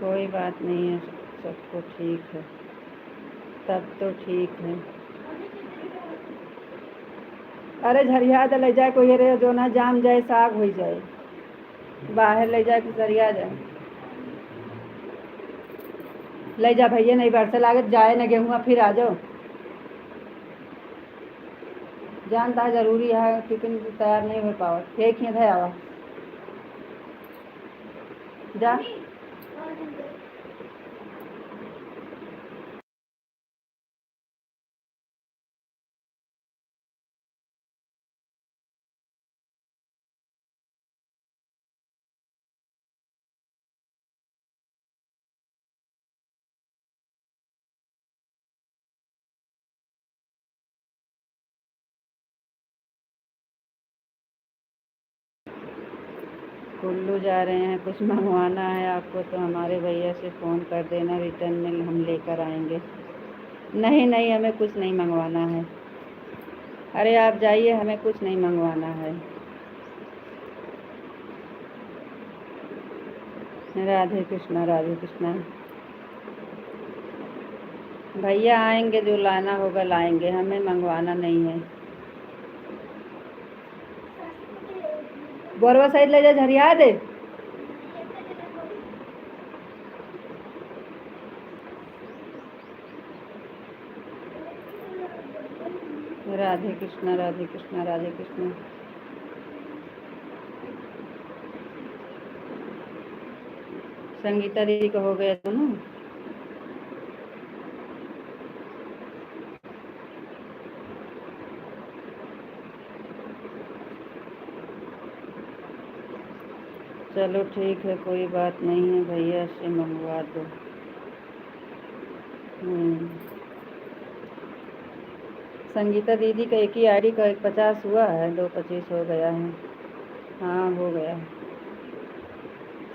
कोई बात नहीं है, सबको ठीक है, तब तो ठीक है। अरे झरिया तो ले जाए कोई रे, जो ना जाम जाए, साग हो जाए, बाहर ले जाए कि झरिया जाए। ले जा भैया, नहीं बरसे लागत जाए न गेहूँ, फिर आ जाओ। जानता है जरूरी है, टिफिन तैयार नहीं हो पावा, एक ही है आवा जा। कुल्लू जा रहे हैं, कुछ मंगवाना है आपको तो हमारे भैया से फ़ोन कर देना, रिटर्न में हम लेकर आएंगे। नहीं नहीं, हमें कुछ नहीं मंगवाना है। अरे आप जाइए, हमें कुछ नहीं मंगवाना है। राधे कृष्णा राधे कृष्णा। भैया आएंगे, जो लाना होगा लाएंगे, हमें मंगवाना नहीं है। बोरवा साइड ले जा, झरिया दे। राधे कृष्णा राधे कृष्णा राधे कृष्णा। संगीता दीदी का हो गया दोनों। चलो ठीक है, कोई बात नहीं है, भैया से मंगवा दो। संगीता दीदी का एक ही आईडी का 50 हुआ है, 225 हो गया है। हाँ हो गया है।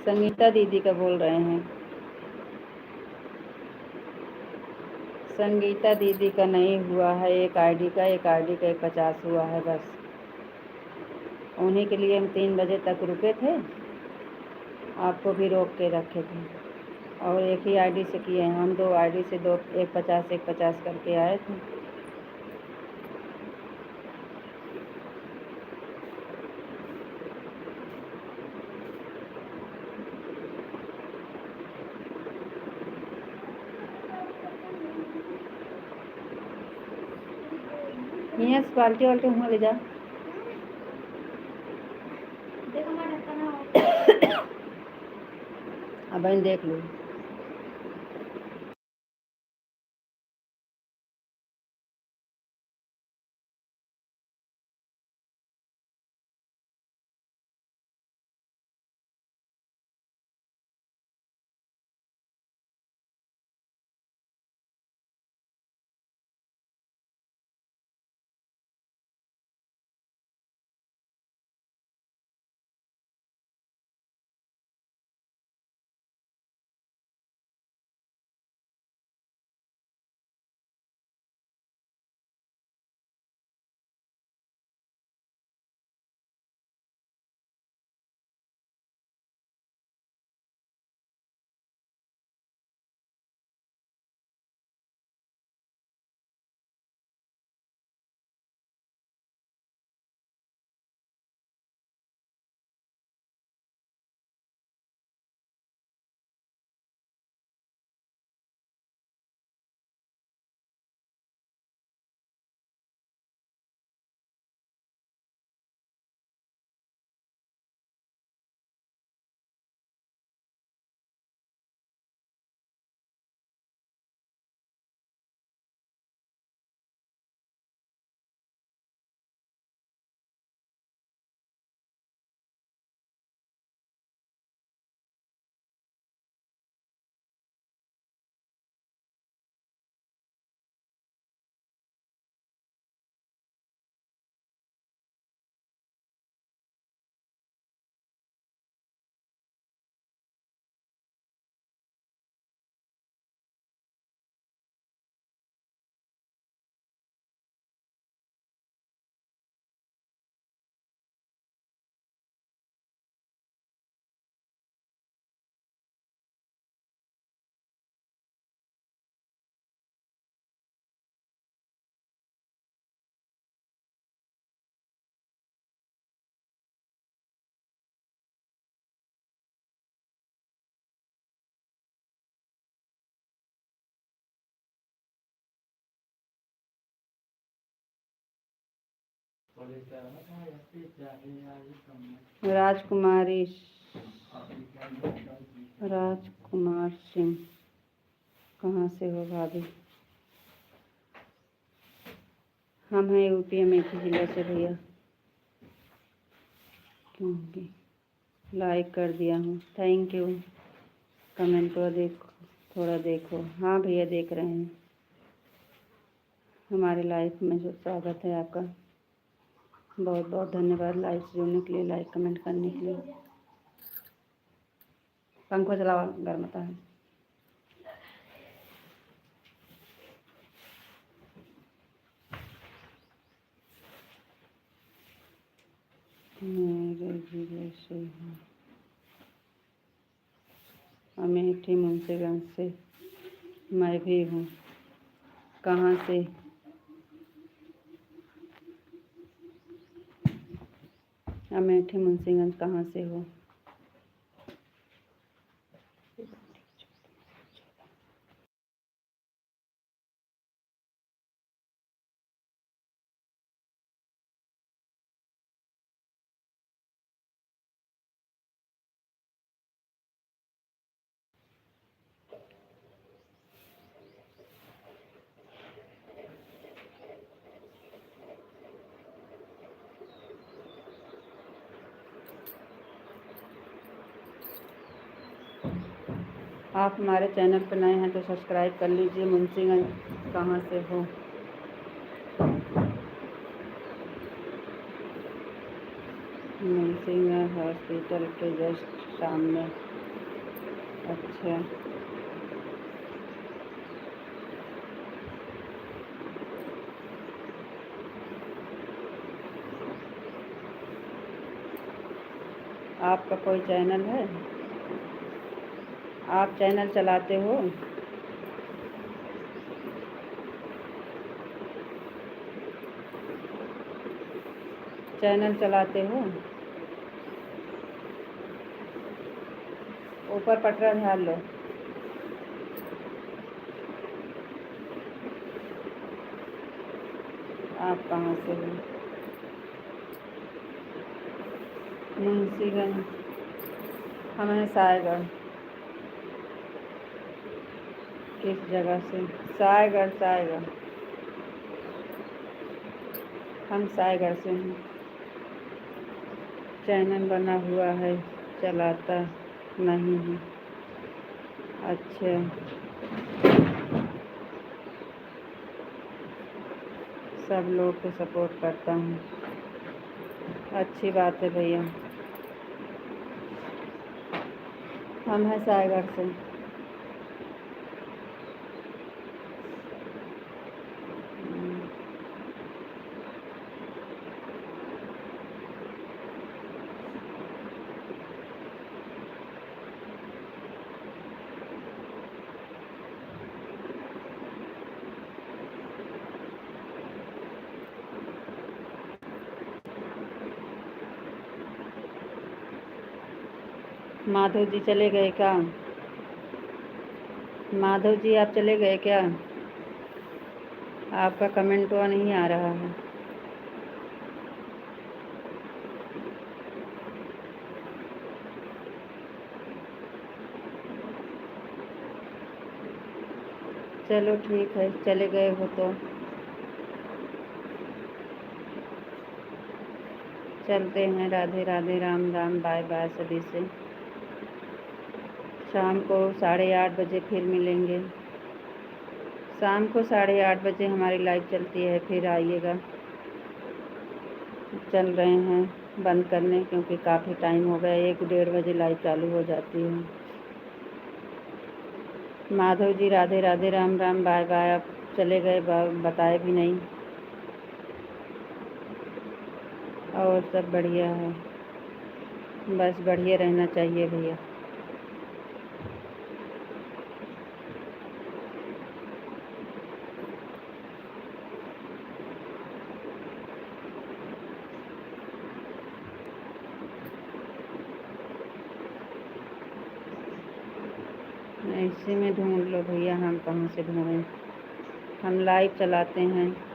संगीता दीदी का बोल रहे हैं। संगीता दीदी का नहीं हुआ है, एक आईडी का 50 हुआ है बस। उन्हीं के लिए हम 3 बजे तक रुके थे, आपको भी रोक के रखे थे। और एक ही आईडी से किए हैं हम, 2 आईडी से, 2 एक 50 करके आए थे। यहाँ से बाल्टी वाल्टी वहाँ ले जा। अब बहन देख लो। राजकुमारी राजकुमार सिंह कहाँ से हो भाभी? हम हैं यूपी अमेठी जिले से भैया। क्योंकि लाइक कर दिया हूँ, थैंक यू। कमेंट को देखो, थोड़ा देखो। हाँ भैया देख रहे हैं। हमारे लाइफ में जो स्वागत है आपका, बहुत बहुत धन्यवाद लाइक जुड़ने के लिए, लाइक कमेंट करने के लिए। पंखा चलावा, गर्म होता है। मेरे जिले से हूँ, अमेठी मुंशीगंज से मैं भी हूँ। कहाँ से? अमेठी मुंशीगंज कहाँ से हो? आप हमारे चैनल पर नए हैं तो सब्सक्राइब कर लीजिए। मुंशीगंज कहाँ से हो? मुंशीगंज हॉस्पिटल के जस्ट सामने। अच्छा, आपका कोई चैनल है? आप चैनल चलाते हो? चैनल चलाते हो? ऊपर पटरा ध्यान लो। आप कहाँ से हो? मुंशीगंज, हम हैं सायगढ़। किस जगह से? सायगढ़, सायगढ़। हम सायगढ़ से हैं। चैनल बना हुआ है, चलाता नहीं है। अच्छा, सब लोग को सपोर्ट करता हूँ। अच्छी बात है भैया। हम हैं सायगढ़ से। माधव जी चले गए क्या? माधव जी आप चले गए क्या? आपका कमेंट तो नहीं आ रहा है। चलो ठीक है, चले गए हो तो चलते हैं। राधे राधे, राम राम, बाय बाय सभी से। शाम को 8:30 बजे फिर मिलेंगे। शाम को 8:30 बजे हमारी लाइव चलती है, फिर आइएगा। चल रहे हैं बंद करने, क्योंकि काफ़ी टाइम हो गया। 1-1:30 बजे लाइव चालू हो जाती है। Madhav ji Radhe Radhe, Ram Ram, bye bye. आप चले गए, बताए भी नहीं। और सब बढ़िया है, बस बढ़िया रहना चाहिए भैया। ऐसे में ढूंढ लो भैया, हम कहाँ से ढूंढें? हम लाइव चलाते हैं।